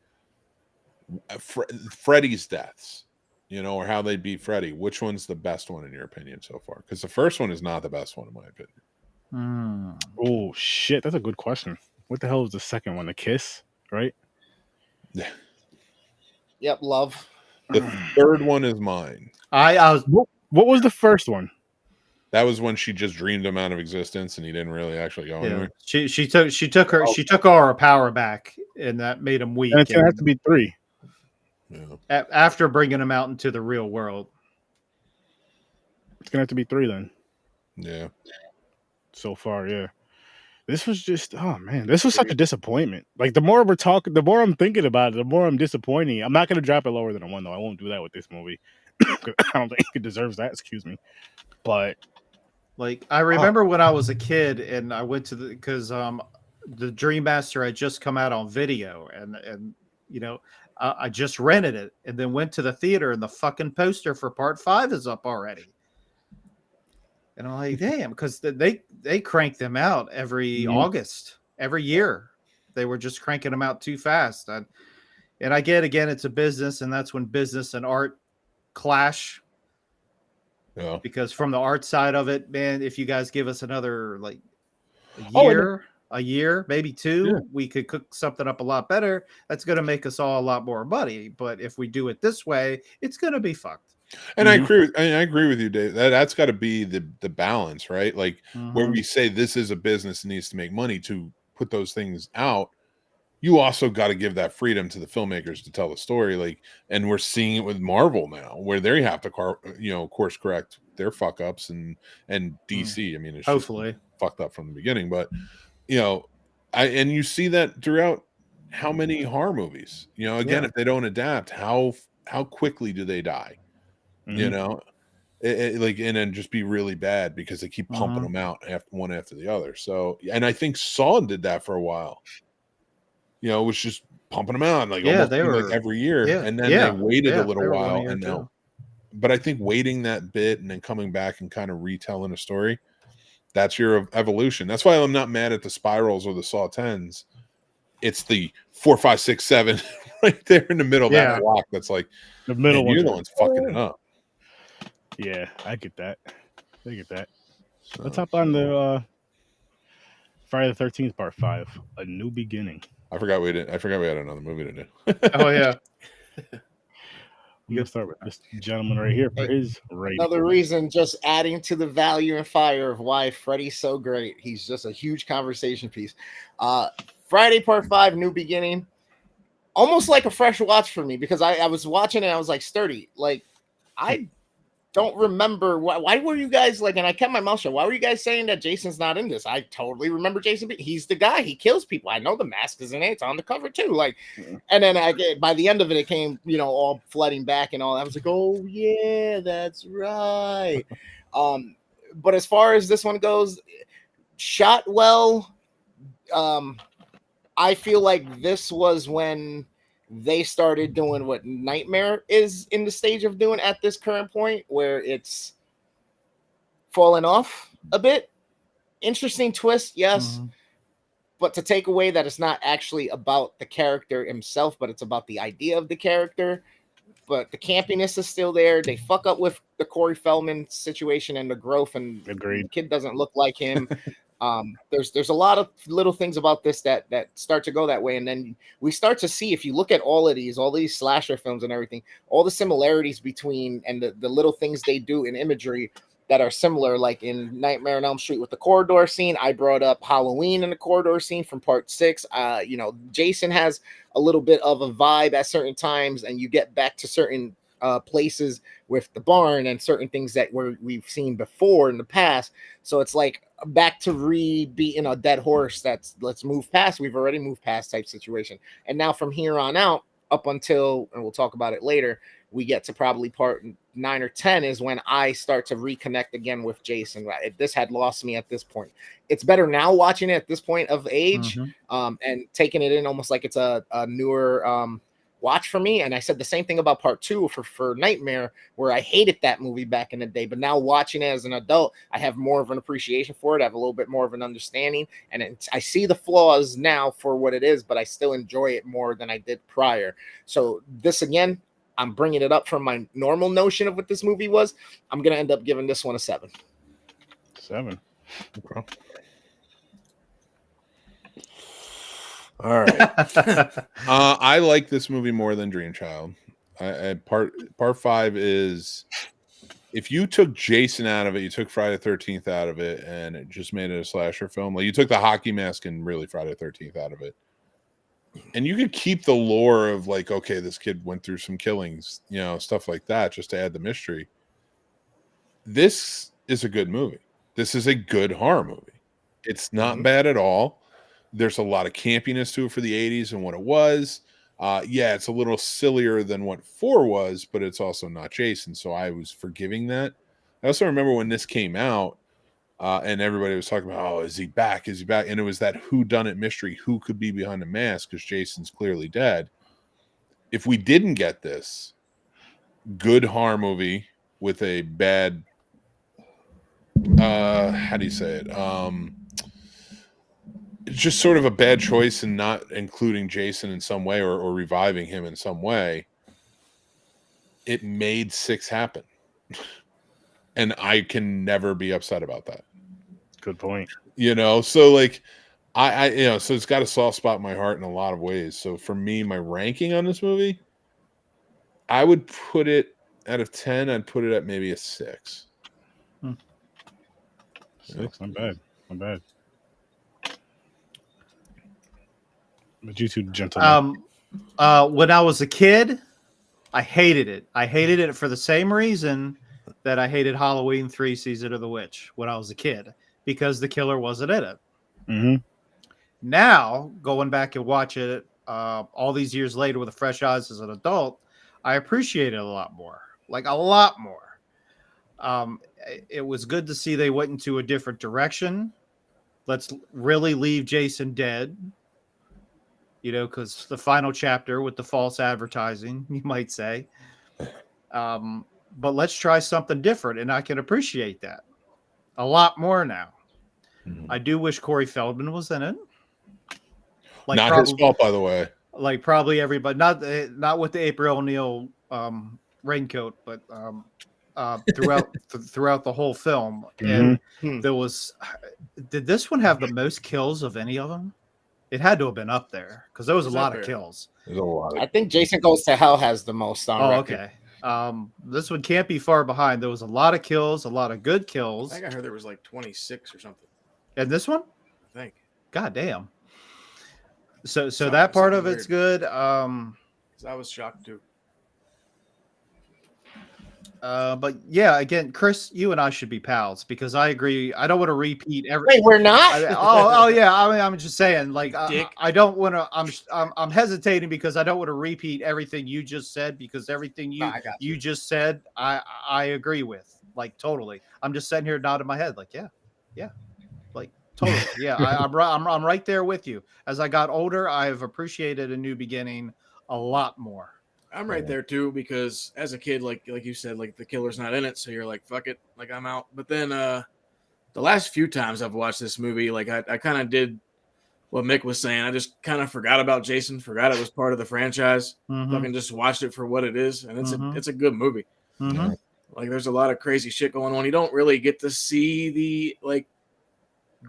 Freddy's deaths, or how they beat Freddy. Which one's the best one in your opinion so far? Because the first one is not the best one in my opinion. Oh shit, that's a good question. What the hell is the second one? The kiss, right? Yeah. Yep, love. The 3rd one is mine. I was. What was the first one? That was when she just dreamed him out of existence, and he didn't really actually go anywhere. She took her power back, and that made him weak. And it's gonna have to be 3. Yeah. After bringing him out into the real world. It's gonna have to be 3 then. Yeah. So far, yeah. This was just, oh man, this was such a disappointment. Like the more we're talking, the more I'm thinking about it, the more I'm disappointing. I'm not gonna drop it lower than a 1 though. I won't do that with this movie. I don't think it deserves that. Excuse me, but. Like I remember when I was a kid and I went to the Dream Master had just come out on video and I just rented it and then went to the theater and the fucking poster for part 5 is up already. And I'm like, damn, because they crank them out every August, every year. They were just cranking them out too fast. And I get, again, it's a business, and that's when business and art clash. Yeah. Because from the art side of it, man, if you guys give us another like a year, maybe 2, we could cook something up a lot better. That's going to make us all a lot more money. But if we do it this way, it's going to be fucked. And I agree with you, Dave. That's got to be the balance, right? Like where we say this is a business that needs to make money to put those things out. You also got to give that freedom to the filmmakers to tell the story. Like, and we're seeing it with Marvel now, where they have to, course correct their fuck ups, and DC. I mean, it's hopefully fucked up from the beginning, but and you see that throughout how many horror movies. Again, if they don't adapt, how quickly do they die? And then just be really bad because they keep pumping them out one after the other. So, and I think Saw did that for a while. It was just pumping them out they were like every year, and then they waited a little while, and now. But I think waiting that bit and then coming back and kind of retelling a story, that's your evolution. That's why I'm not mad at the Spirals or the Saw 10s. It's the 4, 5, 6, 7 right there in the middle of that block. That's like the middle one. You're the ones fucking it up. Yeah, I get that. So, let's hop on the Friday the 13th part 5, A New Beginning. I forgot we had another movie to do. Oh yeah. I'm gonna start with this gentleman right here for his rating. Another reason, just adding to the value and fire of why Freddy's so great. He's just a huge conversation piece. Friday part 5, New Beginning, almost like a fresh watch for me because I was watching it. I was like, Sturdy, like I don't remember why were you guys like, and I kept my mouth shut. Why were you guys saying that Jason's not in this? I totally remember Jason. He's the guy. He kills people. I know the mask is in it. It's on the cover too. Like, and then by the end of it, it came, all flooding back and all. I was like, oh yeah, that's right. But as far as this one goes, shot well. I feel like this was when they started doing what Nightmare is in the stage of doing at this current point, where it's fallen off a bit. Interesting twist, yes. But to take away that it's not actually about the character himself, but it's about the idea of the character. But the campiness is still there. They fuck up with the Corey Feldman situation and the growth, and the kid doesn't look like him. There's a lot of little things about this that start to go that way, and then we start to see, if you look at all these slasher films and everything, all the similarities between and the little things they do in imagery that are similar, like in Nightmare on Elm Street with the corridor scene. I brought up Halloween in the corridor scene from part 6. Jason has a little bit of a vibe at certain times, and you get back to certain places with the barn and certain things that we've seen before in the past. So it's like back to beating a dead horse. Let's move past. We've already moved past type situation. And now from here on out, up until, and we'll talk about it later, we get to probably part 9 or 10 is when I start to reconnect again with Jason. This had lost me at this point. It's better now watching it at this point of age, and taking it in almost like it's a newer watch for me. And I said the same thing about part 2 for Nightmare, where I hated that movie back in the day, but now watching it as an adult, I have more of an appreciation for it. I have a little bit more of an understanding, and I see the flaws now for what it is, but I still enjoy it more than I did prior. So this, again, I'm bringing it up from my normal notion of what this movie was. I'm going to end up giving this one a 7. 7. Okay. All right. I like this movie more than Dream Child. Part 5 is, if you took Jason out of it, you took Friday the 13th out of it, and it just made it a slasher film. Like, you took the hockey mask and really Friday the 13th out of it, and you could keep the lore of like, okay, this kid went through some killings, stuff like that, just to add the mystery. This is a good movie. This is a good horror movie. It's not bad at all. There's a lot of campiness to it for the 80s and what it was. Yeah, it's a little sillier than what 4 was, but it's also not Jason, so I was forgiving that. I also remember when this came out, and everybody was talking about, oh, is he back? Is he back? And it was that whodunit mystery. Who could be behind the mask? Because Jason's clearly dead. If we didn't get this good horror movie with a bad, how do you say it? Just sort of a bad choice in not including Jason in some way or reviving him in some way, it made 6 happen. And I can never be upset about that. Good point. So like I so it's got a soft spot in my heart in a lot of ways. So for me, my ranking on this movie, I would put it out of 10, I'd put it at maybe a 6. 6, not bad. Not bad. But you two gentlemen. When I was a kid, I hated it. I hated it for the same reason that I hated Halloween 3 Season of the Witch when I was a kid, because the killer wasn't in it. Now, going back and watching it all these years later with fresh eyes as an adult, I appreciate it a lot more. Like, a lot more. It was good to see they went into a different direction. Let's really leave Jason dead. Because the final chapter with the false advertising, you might say. But let's try something different, and I can appreciate that a lot more now. I do wish Corey Feldman was in it. Like, not his fault, by the way. Like probably everybody, not with the April O'Neil raincoat, but throughout the whole film. And there was, did this one have the most kills of any of them? It had to have been up there because there was a lot of kills. There's a lot. I think Jason Goes to Hell has the most on record. Okay. This one can't be far behind. There was a lot of kills, a lot of good kills. I think I heard there was like 26 or something. And this one? I think. God damn. So that part of it's good. I was shocked too. But yeah, again, Chris, you and I should be pals because I agree. I don't want to repeat every. Wait, we're not. Oh yeah. I mean, I'm just saying, like, Dick. I don't want to. I'm hesitating because I don't want to repeat everything you just said because everything you just said, I agree with, like, totally. I'm just sitting here nodding my head, like, yeah, like totally, yeah. I'm right there with you. As I got older, I've appreciated A New Beginning a lot more. I'm right there too because as a kid, like you said, like the killer's not in it, so you're like, fuck it, like I'm out. But then the last few times I've watched this movie, like I kind of did what Mick was saying. I just kind of forgot about Jason, forgot it was part of the franchise. Fucking just watched it for what it is, and it's a good movie. Like there's a lot of crazy shit going on. You don't really get to see the like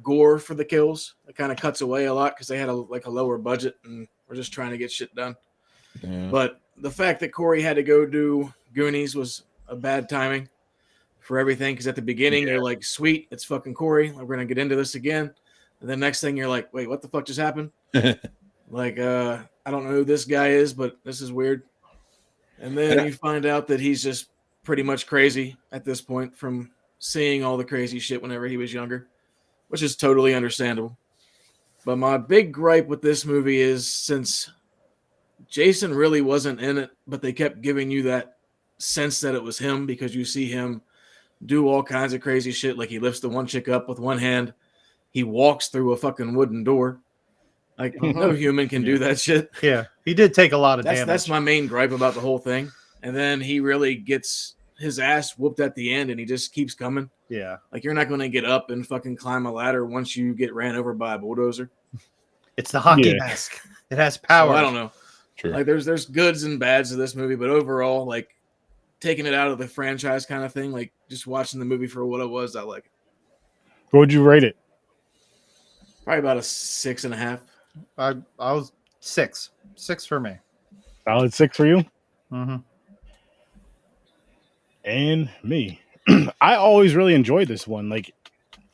gore for the kills. It kind of cuts away a lot because they had a lower budget and we're just trying to get shit done. Yeah. But the fact that Corey had to go do Goonies was a bad timing for everything because at the beginning you're like, sweet, it's fucking Corey. We're going to get into this again. And the next thing you're like, wait, what the fuck just happened? Like, I don't know who this guy is, but this is weird. And then you find out that he's just pretty much crazy at this point from seeing all the crazy shit whenever he was younger, which is totally understandable. But my big gripe with this movie is since Jason really wasn't in it, but they kept giving you that sense that it was him because you see him do all kinds of crazy shit. Like he lifts the one chick up with one hand. He walks through a fucking wooden door. Like no human can do that shit. Yeah, he did take a lot of damage. That's my main gripe about the whole thing. And then he really gets his ass whooped at the end and he just keeps coming. Yeah. Like you're not going to get up and fucking climb a ladder once you get ran over by a bulldozer. It's the hockey mask. It has power. So I don't know. True. Like there's goods and bads to this movie, but overall, like taking it out of the franchise kind of thing, like just watching the movie for what it was, I like it. What would you rate it? Probably about a 6.5. I was 6 for me. Solid 6 for you. And me. I always really enjoyed this one. Like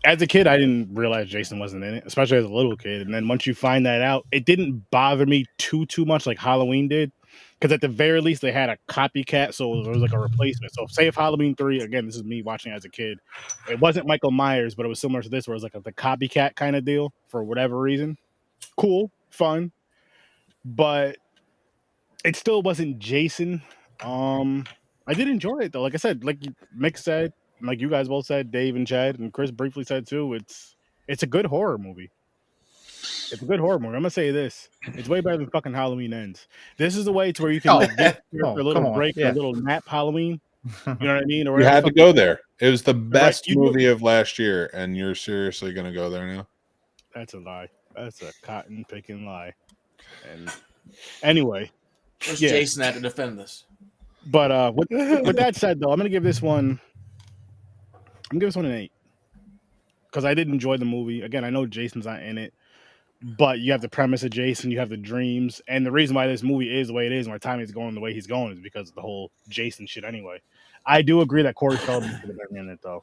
as a kid, I didn't realize Jason wasn't in it, especially as a little kid. And then once you find that out, it didn't bother me too much like Halloween did. Because at the very least, they had a copycat, so it was like a replacement. So say if Halloween 3, again, this is me watching as a kid, it wasn't Michael Myers, but it was similar to this, where it was like the copycat kind of deal for whatever reason. Cool, fun. But it still wasn't Jason. I did enjoy it, though. Like I said, like Mick said, like you guys both said, Dave and Chad, and Chris briefly said too, it's a good horror movie. It's a good horror movie. I'm gonna say this: it's way better than fucking Halloween Ends. This is the way to where you can like, get a little break, a little nap Halloween. You know what I mean? Or you had to go there. It was the best movie of last year, and you're seriously gonna go there now? That's a lie. That's a cotton picking lie. And anyway, where's Jason at to defend this? But with that said, though, I'm gonna give this one. I'm gonna give this one an 8 because I did enjoy the movie. Again, I know Jason's not in it. But you have the premise of Jason, you have the dreams, and the reason why this movie is the way it is and why Tommy's going the way he's going is because of the whole Jason shit anyway. I do agree that Corey Feldman should have been in it, though.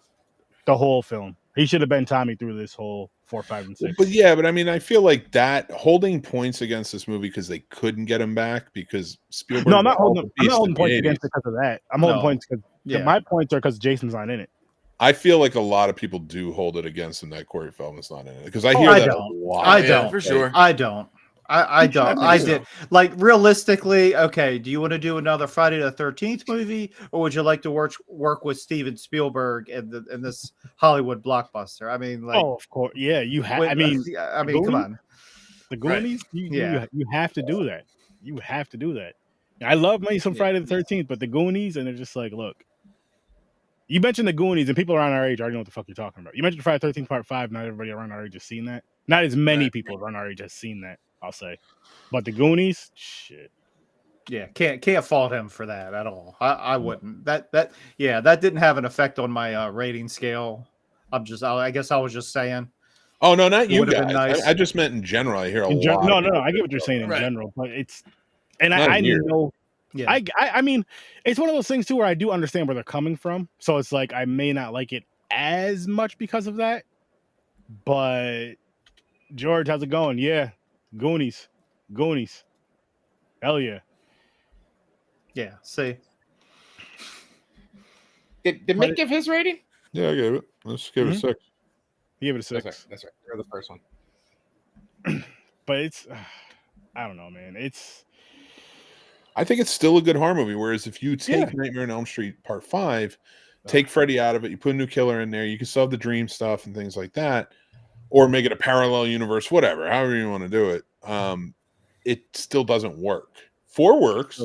The whole film. He should have been Tommy through this whole 4, 5, and 6. But yeah, but I mean, I feel like that holding points against this movie because they couldn't get him back because Spielberg. No, I'm not holding points against it because of that. I'm holding points because my points are because Jason's not in it. I feel like a lot of people do hold it against him that Corey Feldman's not in it because I hear that a lot. I don't for sure. I don't. I don't. I did. Like realistically, okay. Do you want to do another Friday the 13th movie, or would you like to work with Steven Spielberg in this Hollywood blockbuster? I mean, like, of course, yeah. You have. I mean, come on. The Goonies. Right. You have to do that. You have to do that. I love me some Friday the 13th, but the Goonies, and they're just like, look. You mentioned the Goonies, and people around our age already know what the fuck you're talking about. You mentioned Friday the 13th Part 5. Not everybody around our age has seen that. Not as many people around our age has seen that, I'll say. But the Goonies, shit. Yeah, can't fault him for that at all. I wouldn't. That didn't have an effect on my rating scale. I guess I was just saying. Oh no, not you guys. Nice. I just meant in general. I hear a lot. No. I get what you're saying in general, but it's and I know. Yeah, I mean, it's one of those things too where I do understand where they're coming from. So it's like I may not like it as much because of that. But George, how's it going? Yeah, Goonies, hell yeah, yeah. See, Did Mick give his rating? Yeah, I gave it. Let's give it a 6. He gave it a 6. That's right. You're the first one. But it's, I don't know, man. I think it's still a good horror movie. Whereas if you take Nightmare on Elm Street Part 5, take Freddy out of it, you put a new killer in there, you can still have the dream stuff and things like that, or make it a parallel universe, whatever, however you want to do it. It still doesn't work. 4 works,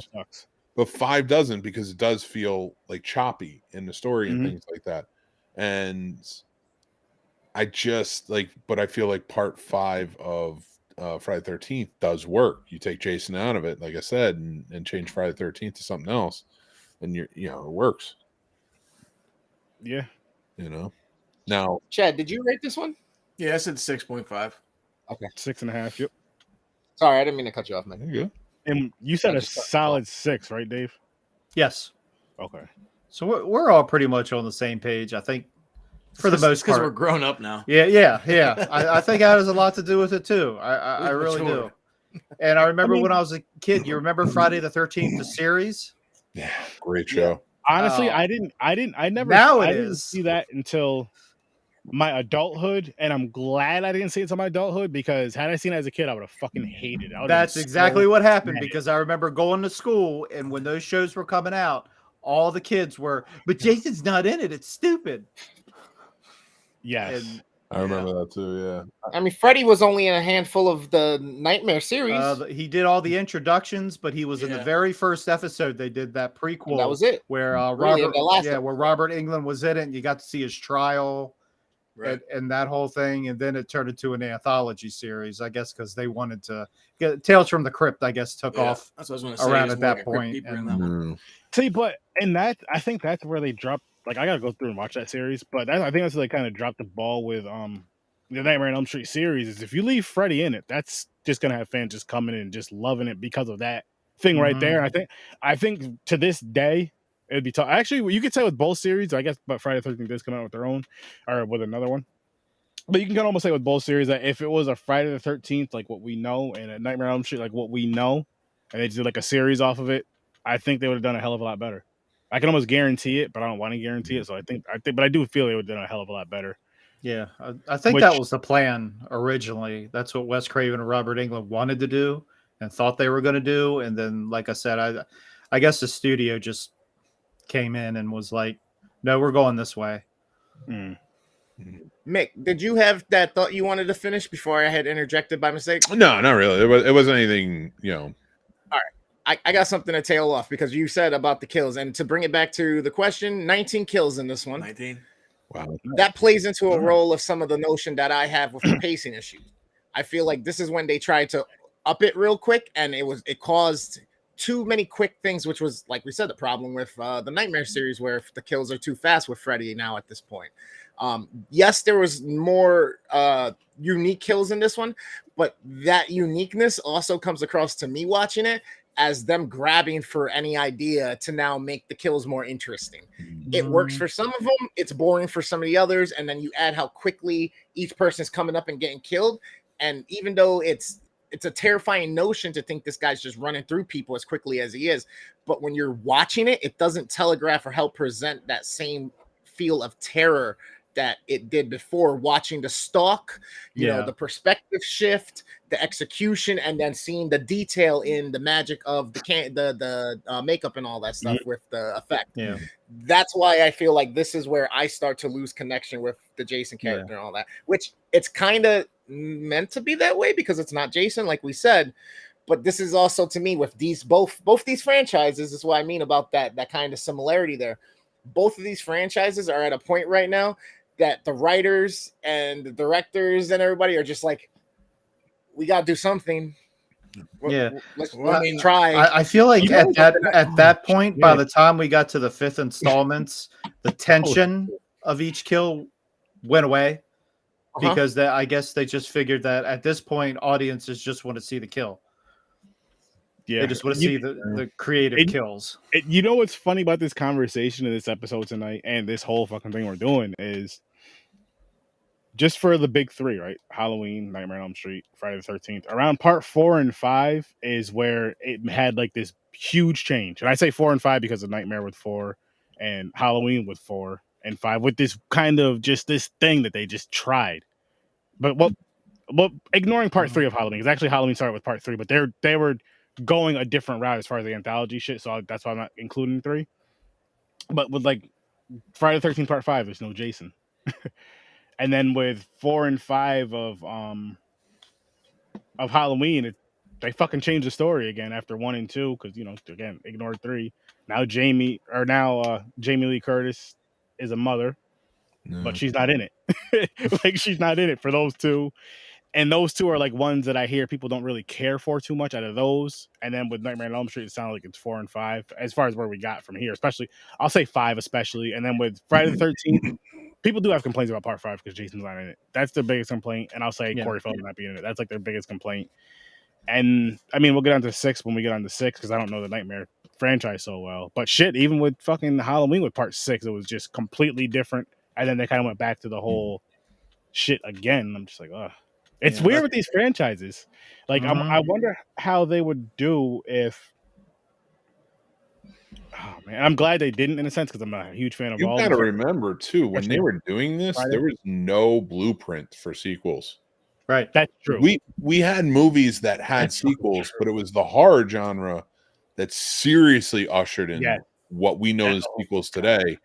but 5 doesn't, because it does feel like choppy in the story and things like that. And I just but I feel like Part 5 of Friday the 13th does work. You take Jason out of it, like I said, and change Friday the 13th to something else, and it works. Yeah. Now, Chad, did you rate this one? Yeah, I said 6.5. Okay. 6.5. Yep. Sorry, I didn't mean to cut you off, man. You're good. And you said a solid 6, right, Dave? Yes. Okay. So we're all pretty much on the same page, I think, for the most part. Because we're grown up now. Yeah. I think that has a lot to do with it too. I really do. And I remember when I was a kid. You remember Friday the 13th, the series? Yeah, great show. Honestly, I didn't see that until my adulthood, and I'm glad I didn't see it until my adulthood, because had I seen it as a kid, I would have fucking hated it. That's exactly what happened, because I remember going to school, and when those shows were coming out, all the kids were, but Jason's not in it. It's stupid. Yes. And, I remember that too, yeah. I mean, Freddy was only in a handful of the Nightmare series. He did all the introductions, but he was in the very first episode. They did that prequel. And that was it. Where Really, where Robert Englund was in it, and you got to see his trial, and that whole thing, and then it turned into an anthology series, I guess, because they wanted to get Tales from the Crypt. I guess took off. That's what I was going to say. Around at that point. See, but in that, I think that's where they dropped. Like, I gotta go through and watch that series, but I think that's where they kind of dropped the ball with the Nightmare on Elm Street series. Is if you leave Freddy in it, that's just gonna have fans just coming in and just loving it because of that thing right there. I think to this day it'd be tough. Actually, you could say with both series, I guess, but Friday the 13th does come out with their own or with another one. But you can almost say with both series that if it was a Friday the 13th, like what we know, and a Nightmare on Elm Street, like what we know, and they just did like a series off of it, I think they would have done a hell of a lot better. I can almost guarantee it, but I don't want to guarantee it. So I think, but I do feel they would have done a hell of a lot better. Yeah, I think that was the plan originally. That's what Wes Craven and Robert Englund wanted to do and thought they were going to do. And then, like I said, I guess the studio just came in and was like, "No, we're going this way." Mick, did you have that thought you wanted to finish before I had interjected by mistake? No, not really. It wasn't anything, All right. I got something to tail off because you said about the kills, and to bring it back to the question, 19 kills in this one. 19. Wow. That plays into a role of some of the notion that I have with the pacing issues. I feel like this is when they tried to up it real quick, and it caused too many quick things, which was, like we said, the problem with the Nightmare series, where the kills are too fast with Freddy now at this point. Yes, there was more unique kills in this one, but that uniqueness also comes across to me watching it as them grabbing for any idea to now make the kills more interesting. It works for some of them, it's boring for some of the others, and then you add how quickly each person's coming up and getting killed. And even though it's a terrifying notion to think this guy's just running through people as quickly as he is, but when you're watching it, it doesn't telegraph or help present that same feel of terror that it did before. Watching the stalk, you know, the perspective shift, the execution, and then seeing the detail in the magic of the makeup and all that stuff with the effect. Yeah, that's why I feel like this is where I start to lose connection with the Jason character and all that, which it's kind of meant to be that way because it's not Jason, like we said. But this is also, to me, with these both these franchises, is what I mean about that kind of similarity there. Both of these franchises are at a point right now that the writers and the directors and everybody are just like, we got to do something. Let's try. I feel like at that point, by the time we got to the 5th installments, the tension of each kill went away because I guess they just figured that at this point, audiences just want to see the kill. Yeah, they just want to see the creative kills. You know what's funny about this conversation in this episode tonight and this whole fucking thing we're doing is just for the big three, right? Halloween, Nightmare on Elm Street, Friday the 13th. Around part 4 and 5 is where it had like this huge change. And I say 4 and 5 because of Nightmare with 4 and Halloween with 4 and 5 with this kind of just this thing that they just tried. But well, ignoring part 3 of Halloween, because actually Halloween started with part 3, but they were going a different route as far as the anthology shit, so that's why I'm not including 3. But with like Friday the 13th part 5, there's no Jason. And then with 4 and 5 of Halloween, they fucking changed the story again after 1 and 2, because again, ignored 3. Now Jamie Lee Curtis is a mother, but she's not in it. Like, she's not in it for those 2. And those 2 are like ones that I hear people don't really care for too much out of those. And then with Nightmare on Elm Street, it sounds like it's 4 and 5 as far as where we got from here. Especially, I'll say 5 especially. And then with Friday the 13th, people do have complaints about part 5 because Jason's not in it. That's their biggest complaint. And I'll say Corey Feldman not being in it. That's like their biggest complaint. And I mean, we'll get on to 6 when we get on to 6 because I don't know the Nightmare franchise so well. But shit, even with fucking Halloween with part 6, it was just completely different. And then they kind of went back to the whole shit again. I'm just like, ugh. It's weird with these franchises. Like, I wonder how they would do if. Oh man, I'm glad they didn't in a sense because I'm a huge fan of all. You got to remember too, when they were doing this, there was no blueprint for sequels. Right, that's true. We had movies that had sequels, but it was the horror genre that seriously ushered in what we know as sequels today.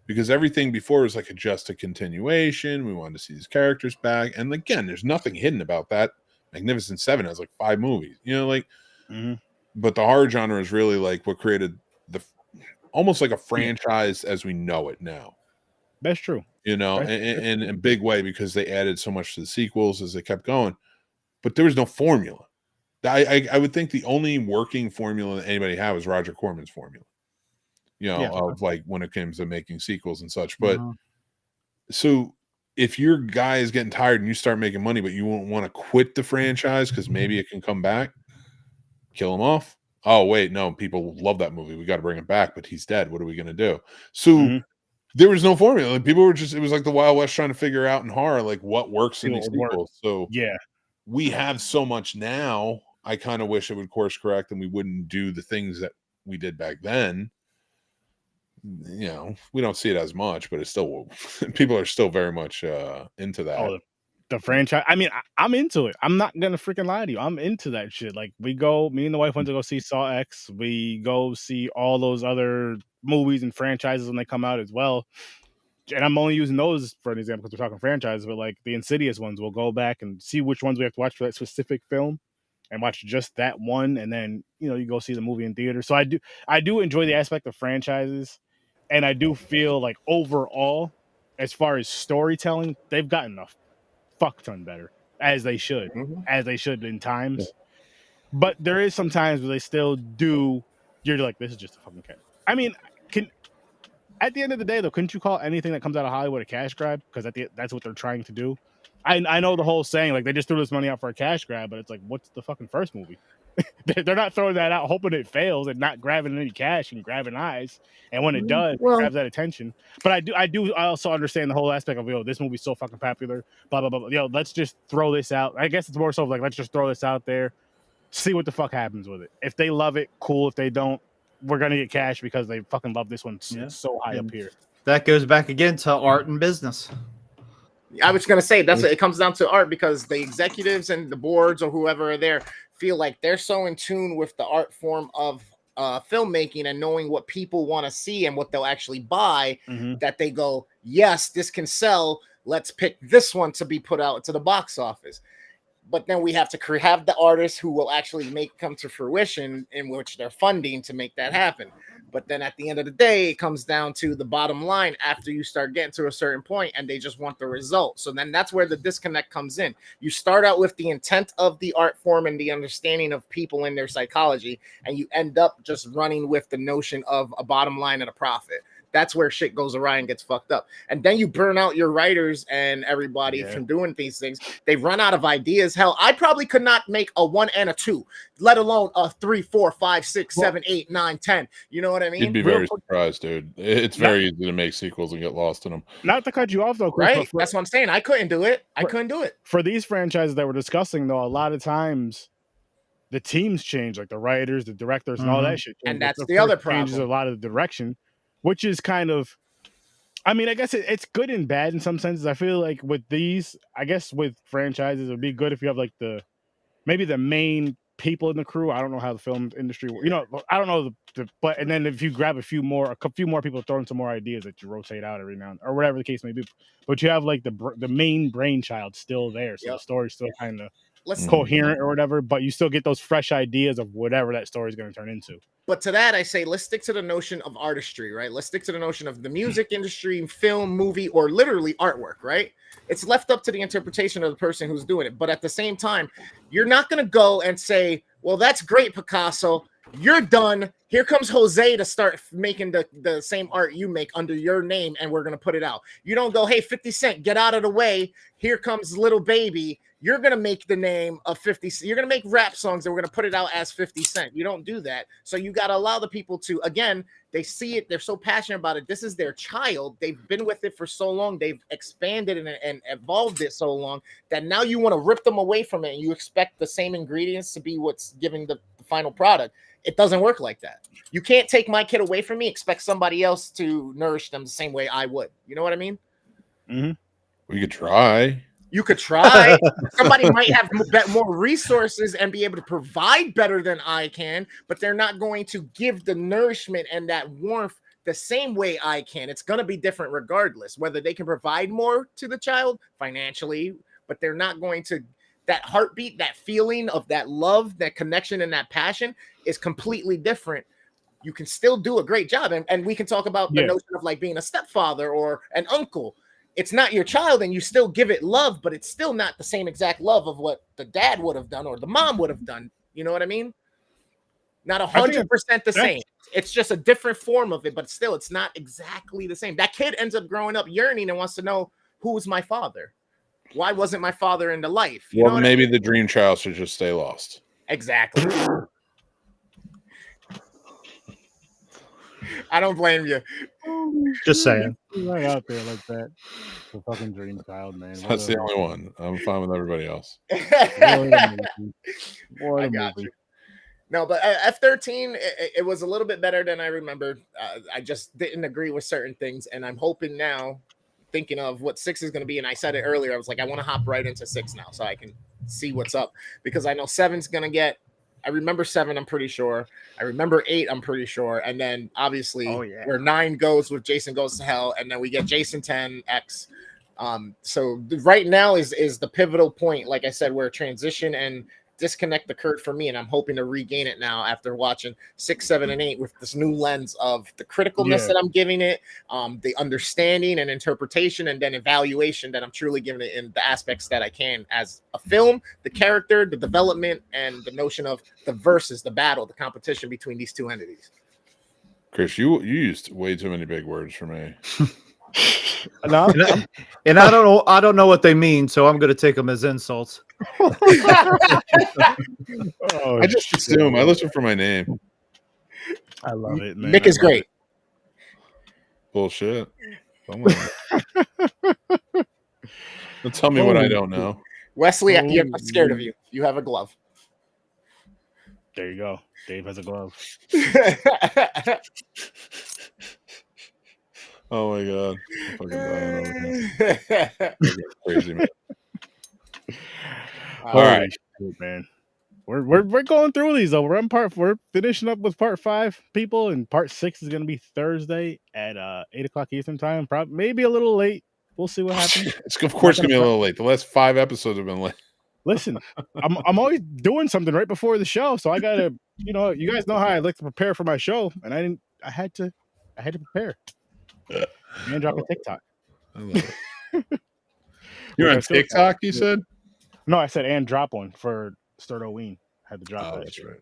Because everything before was like just a continuation. We wanted to see these characters back. And again, there's nothing hidden about that. Magnificent Seven has like 5 movies, but the horror genre is really like what created almost like a franchise as we know it now. That's true. In a big way, because they added so much to the sequels as they kept going. But there was no formula. I would think the only working formula that anybody had was Roger Corman's formula. Of like when it comes to making sequels and such. But so if your guy is getting tired and you start making money, but you won't want to quit the franchise because maybe it can come back, kill him off. Oh, wait, no, people love that movie. We got to bring him back, but he's dead. What are we going to do? So there was no formula. Like, people were it was like the Wild West trying to figure out in horror, like what works in these sequels. So we have so much now. I kind of wish it would course correct and we wouldn't do the things that we did back then. We don't see it as much, but it's still people are still very much into that. Oh, the franchise. I mean, I'm into it. I'm not gonna freaking lie to you. I'm into that shit. Like, me and the wife went to go see Saw X. We go see all those other movies and franchises when they come out as well. And I'm only using those for an example because we're talking franchises, but like the Insidious ones, we'll go back and see which ones we have to watch for that specific film and watch just that one, and then you go see the movie in theater. So I do enjoy the aspect of franchises. And I do feel like overall, as far as storytelling, they've gotten a fuck ton better, as they should in times. But there is some times where they still do. You're like, this is just a fucking cat. I mean, at the end of the day, though, couldn't you call anything that comes out of Hollywood a cash grab? Because that's what they're trying to do. I know the whole saying, like, they just threw this money out for a cash grab, but it's like, what's the fucking first movie? They're not throwing that out hoping it fails and not grabbing any cash and grabbing eyes. And when it does, it grabs that attention. But I also understand the whole aspect of, this movie's so fucking popular, blah, blah, blah. Let's just throw this out. I guess it's more so like, let's just throw this out there, see what the fuck happens with it. If they love it, cool. If they don't, we're going to get cash because they fucking love this one so high up here. That goes back again to art and business. I was going to say, it comes down to art because the executives and the boards or whoever are there feel like they're so in tune with the art form of filmmaking and knowing what people want to see and what they'll actually buy that they go, yes, this can sell. Let's pick this one to be put out to the box office. But then we have to have the artists who will actually come to fruition, in which they're funding to make that happen. But then at the end of the day, it comes down to the bottom line after you start getting to a certain point and they just want the result. So then that's where the disconnect comes in. You start out with the intent of the art form and the understanding of people and their psychology, and you end up just running with the notion of a bottom line and a profit. That's where shit goes awry and gets fucked up. And then you burn out your writers and everybody from doing these things. They run out of ideas. Hell, I probably could not make a 1 and a 2, let alone a 3, 4, 5, 6, 7, 8, 9, 10. You know what I mean? You'd be very surprised, dude. It's very easy to make sequels and get lost in them. Not to cut you off, though, Chris, right? That's what I'm saying. I couldn't do it. For these franchises that we're discussing, though, a lot of times the teams change, like the writers, the directors, and all that shit. And that's the other problem. Changes a lot of the direction. which is kind of, I mean, I guess it's good and bad in some senses. I feel like with these, I guess with franchises, it would be good if you have like maybe the main people in the crew. I don't know how the film industry, I don't know but and then if you grab a few more people, throw in some more ideas that you rotate out every now and or whatever the case may be. But you have like the main brainchild still there, so the story's still kind of coherent or whatever. But you still get those fresh ideas of whatever that story is going to turn into. But to that, I say, let's stick to the notion of artistry, right? Let's stick to the notion of the music industry, film, movie, or literally artwork, right? It's left up to the interpretation of the person who's doing it. But at the same time, you're not going to go and say, well, that's great, Picasso. You're done. Here comes Jose to start making the same art you make under your name, and we're going to put it out. You don't go, hey, 50 Cent, get out of the way. Here comes Little Baby. You're going to make the name of 50 Cent. You're going to make rap songs, and we're going to put it out as 50 Cent. You don't do that. So you got to allow the people to, again, they see it. They're so passionate about it. This is their child. They've been with it for so long. They've expanded and evolved it so long that now you want to rip them away from it, and you expect the same ingredients to be what's giving the final product. It doesn't work like that. You can't take my kid away from me, expect somebody else to nourish them the same way I would. You know what I mean? Mm-hmm. We could try. You could try. Somebody might have more resources and be able to provide better than I can, but they're not going to give the nourishment and that warmth the same way I can. It's going to be different regardless, whether they can provide more to the child financially, but they're not going to. That heartbeat, that feeling of that love, that connection, and that passion is completely different. You can still do a great job. And we can talk about the notion of like being a stepfather or an uncle. It's not your child and you still give it love, but it's still not the same exact love of what the dad would have done or the mom would have done. You know what I mean? Not 100% the same. It's just a different form of it, but still, it's not exactly the same. That kid ends up growing up yearning and wants to know, who is my father? Why wasn't my father in the life? You know maybe the dream child should just stay lost. Exactly. I don't blame you. Just saying. Right out there like that. The fucking dream child, man. That's the only one. I'm fine with everybody else. I got you. No, but F-13, it was a little bit better than I remembered. I just didn't agree with certain things, and I'm hoping now, thinking of what 6 is going to be, and I said it earlier, I was like, I want to hop right into 6 now so I can see what's up, because I know 7's going to get, I remember 7, I'm pretty sure. I remember 8, I'm pretty sure. And then obviously where 9 goes with Jason Goes to Hell, and then we get Jason 10X. So right now is the pivotal point, like I said, where transition and disconnect occurred for me, and I'm hoping to regain it now after watching 6, 7, and 8 with this new lens of the criticalness that I'm giving it, the understanding and interpretation, and then evaluation that I'm truly giving it in the aspects that I can as a film, the character, the development, and the notion of the versus, the battle, the competition between these two entities. Chris, you used way too many big words for me. No, and I don't know what they mean, so I'm going to take them as insults. I just assume. I listen for my name. I love it, man. Nick is great. Bullshit. Don't tell me what I don't know. Wesley, I'm scared of you. You have a glove. There you go. Dave has a glove. Oh my god. I'm fucking dying. Crazy, man. All right, man. We're going through these though. We're finishing up with part 5, people, and part 6 is gonna be Thursday at 8:00 Eastern time. Probably maybe a little late. We'll see what happens. It's of course gonna be a little late. The last 5 episodes have been late. Listen, I'm always doing something right before the show, so I gotta, you guys know how I like to prepare for my show, and I had to prepare. And drop a TikTok. I love it. You're on TikTok, you said? No, I said and drop one for Sturdoween. Had to drop that. That's right.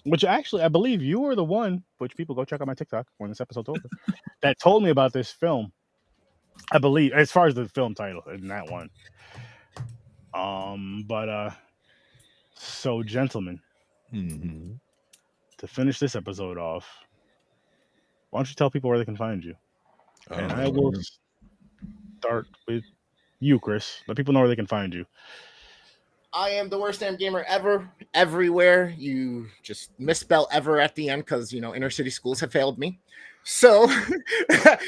Which actually, I believe you were the one, which people go check out my TikTok when this episode's over, that told me about this film. I believe, as far as the film title, in that one. So gentlemen, to finish this episode off, why don't you tell people where they can find you? And I will start with you, Chris. Let people know where they can find you. I am the worst damn gamer ever, everywhere. You just misspell ever at the end because, inner city schools have failed me. So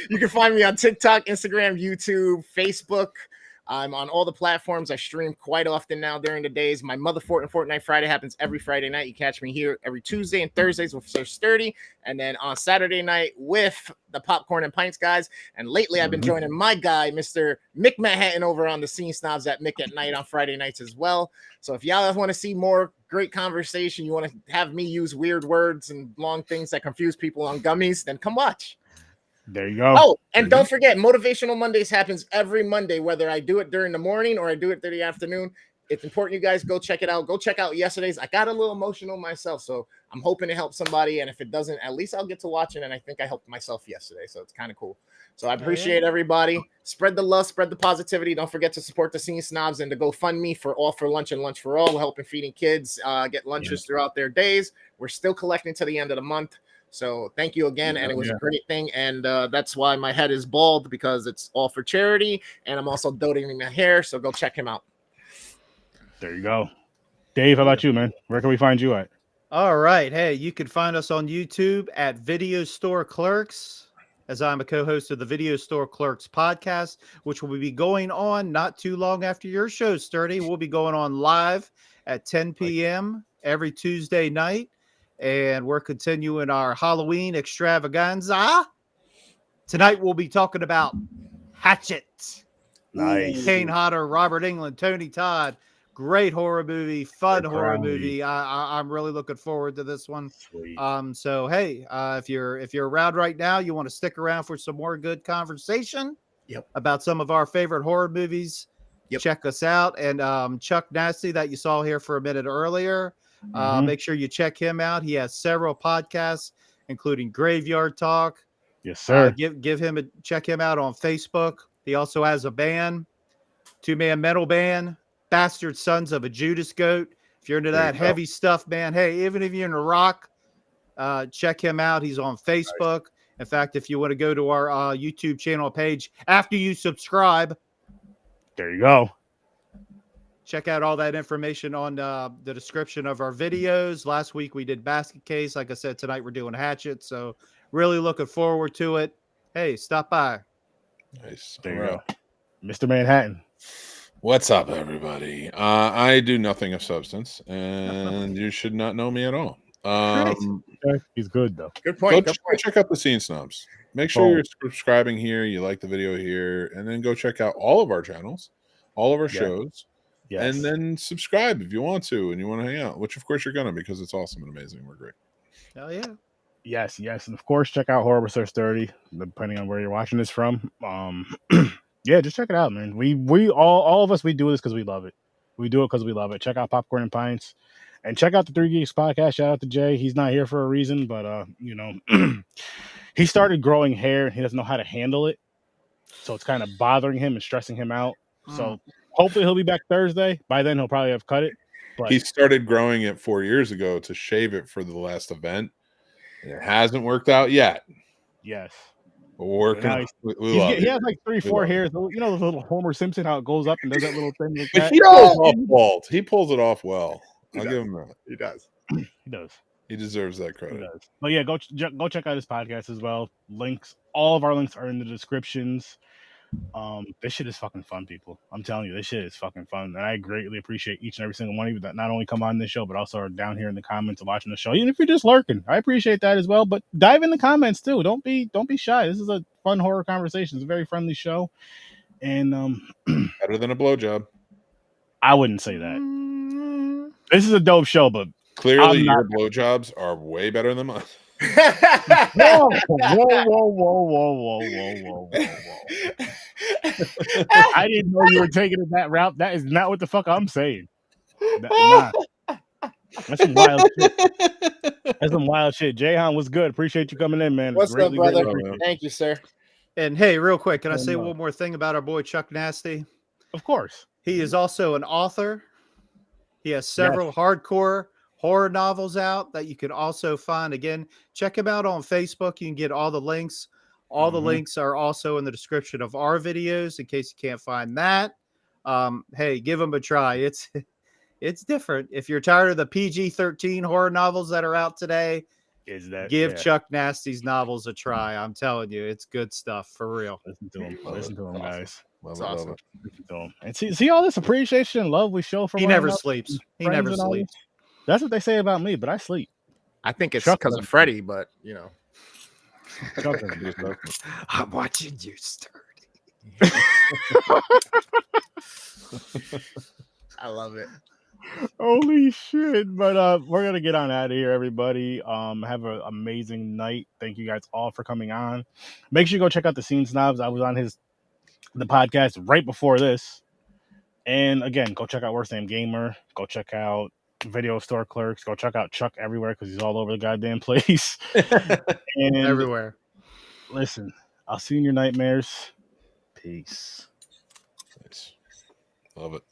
you can find me on TikTok, Instagram, YouTube, Facebook. I'm on all the platforms. I stream quite often now during the days. My Mother Fort and Fortnite Friday happens every Friday night. You catch me here every Tuesday and Thursdays with Sir Sturdy, and then on Saturday night with the Popcorn and Pints guys. And lately, I've been joining my guy, Mr. Mick Manhattan, over on the Scene Snobs at Mick at Night on Friday nights as well. So if y'all want to see more great conversation, you want to have me use weird words and long things that confuse people on gummies, then come watch. There you go. Oh, and don't forget, Motivational Mondays happens every Monday, whether I do it during the morning or I do it during the afternoon. It's important you guys go check it out. Go check out yesterday's. I got a little emotional myself, so I'm hoping to help somebody. And if it doesn't, at least I'll get to watch it. And I think I helped myself yesterday, so it's kind of cool. So I appreciate everybody. Spread the love, spread the positivity. Don't forget to support the Scene Snobs and to GoFundMe for All for Lunch and Lunch for All, helping feeding kids get lunches throughout their days. We're still collecting to the end of the month. So thank you again, and it was a great thing, and that's why my head is bald, because it's all for charity, and I'm also donating my hair, so go check him out. There you go. Dave, how about you, man? Where can we find you at? All right. Hey, you can find us on YouTube at Video Store Clerks, as I'm a co-host of the Video Store Clerks podcast, which will be going on not too long after your show, Sturdy. We'll be going on live at 10 p.m. every Tuesday night. And we're continuing our Halloween extravaganza. Tonight we'll be talking about Hatchet. Nice. Kane Hodder, Robert Englund, Tony Todd. Great horror movie, fun horror movie. I'm really looking forward to this one. Sweet. So hey, if you're around right now, you want to stick around for some more good conversation about some of our favorite horror movies. Check us out. And Chuck Nasty, that you saw here for a minute earlier. Make sure you check him out. He has several podcasts, including Graveyard Talk. Yes, sir. Check him out on Facebook. He also has a band, 2-man metal band, Bastard Sons of a Judas Goat. If you're into that heavy stuff, man, hey, even if you're into rock, check him out. He's on Facebook. In fact, if you want to go to our YouTube channel page after you subscribe, there you go. Check out all that information on the description of our videos. Last week we did Basket Case. Like I said, tonight we're doing Hatchet. So really looking forward to it. Hey, stop by. Nice. There you go. Mr. Manhattan. What's up, everybody? I do nothing of substance, and you should not know me at all. He's good, though. Good point. Go check out the Scene Snobs. Make sure you're subscribing here. You like the video here, and then go check out all of our channels, all of our shows. Yes. And then subscribe if you want to and you want to hang out, which of course you're gonna, because it's awesome and amazing. We're great. Hell yeah. Yes. And of course, check out Horror with Sir Sturdy, depending on where you're watching this from. Yeah, just check it out, man. We all of us, we do this because we love it. We do it because we love it. Check out Popcorn and Pints, and check out the 3 Geeks podcast. Shout out to Jay. He's not here for a reason, but he started growing hair and he doesn't know how to handle it, so it's kind of bothering him and stressing him out. So hopefully he'll be back Thursday. By then he'll probably have cut it. But he started growing it 4 years ago to shave it for the last event. And it hasn't worked out yet. Yes. But we're working. He has like 3-4 hairs. You know, the little Homer Simpson, how it goes up and does that little thing like that. He pulls off bald. He pulls it off well. I'll give him that. He does. He does. He deserves that credit. He does. But yeah, go check out his podcast as well. All of our links are in the descriptions. This shit is fucking fun, people. I'm telling you, this shit is fucking fun, and I greatly appreciate each and every single one of you that not only come on this show, but also are down here in the comments watching the show. Even if you're just lurking, I appreciate that as well. But dive in the comments too. Don't be shy. This is a fun horror conversation. It's a very friendly show, and better than a blowjob. I wouldn't say that. This is a dope show, but clearly your blowjobs are way better than mine. Whoa. I didn't know you were taking it that route. That is not what the fuck I'm saying. That's some wild shit. That's some wild shit. Jayhan, what's good? Appreciate you coming in, man. What's up, brother? Thank you, sir. And hey, real quick, can I say one more thing about our boy Chuck Nasty? Of course. He is also an author. He has several hardcore horror novels out that you can also find. Again, check him out on Facebook. You can get all the links. All the links are also in the description of our videos in case you can't find that. Hey, give them a try. It's different. If you're tired of the PG-13 horror novels that are out today, Is that Give yeah. Chuck Nasty's novels a try. I'm telling you, it's good stuff for real. Listen to him. Listen to him, guys. It's awesome. Listen to him. And see all this appreciation and love we show for He one never another, sleeps. He friends never and all sleeps. this. That's what they say about me, but I sleep. I think it's Chuck because of doesn't- Freddy, but you know. Chuck doesn't do stuff. I'm watching you, Sturdy. I love it. Holy shit. But we're gonna get on out of here, everybody. Have an amazing night. Thank you guys all for coming on. Make sure you go check out the Scene Snobs. I was on the podcast right before this. And again, go check out Worst Damn Gamer. Go check out Video Store Clerks. Go check out Chuck everywhere because he's all over the goddamn place. And Everywhere. listen, I'll see you in your nightmares. Peace. Nice. Love it.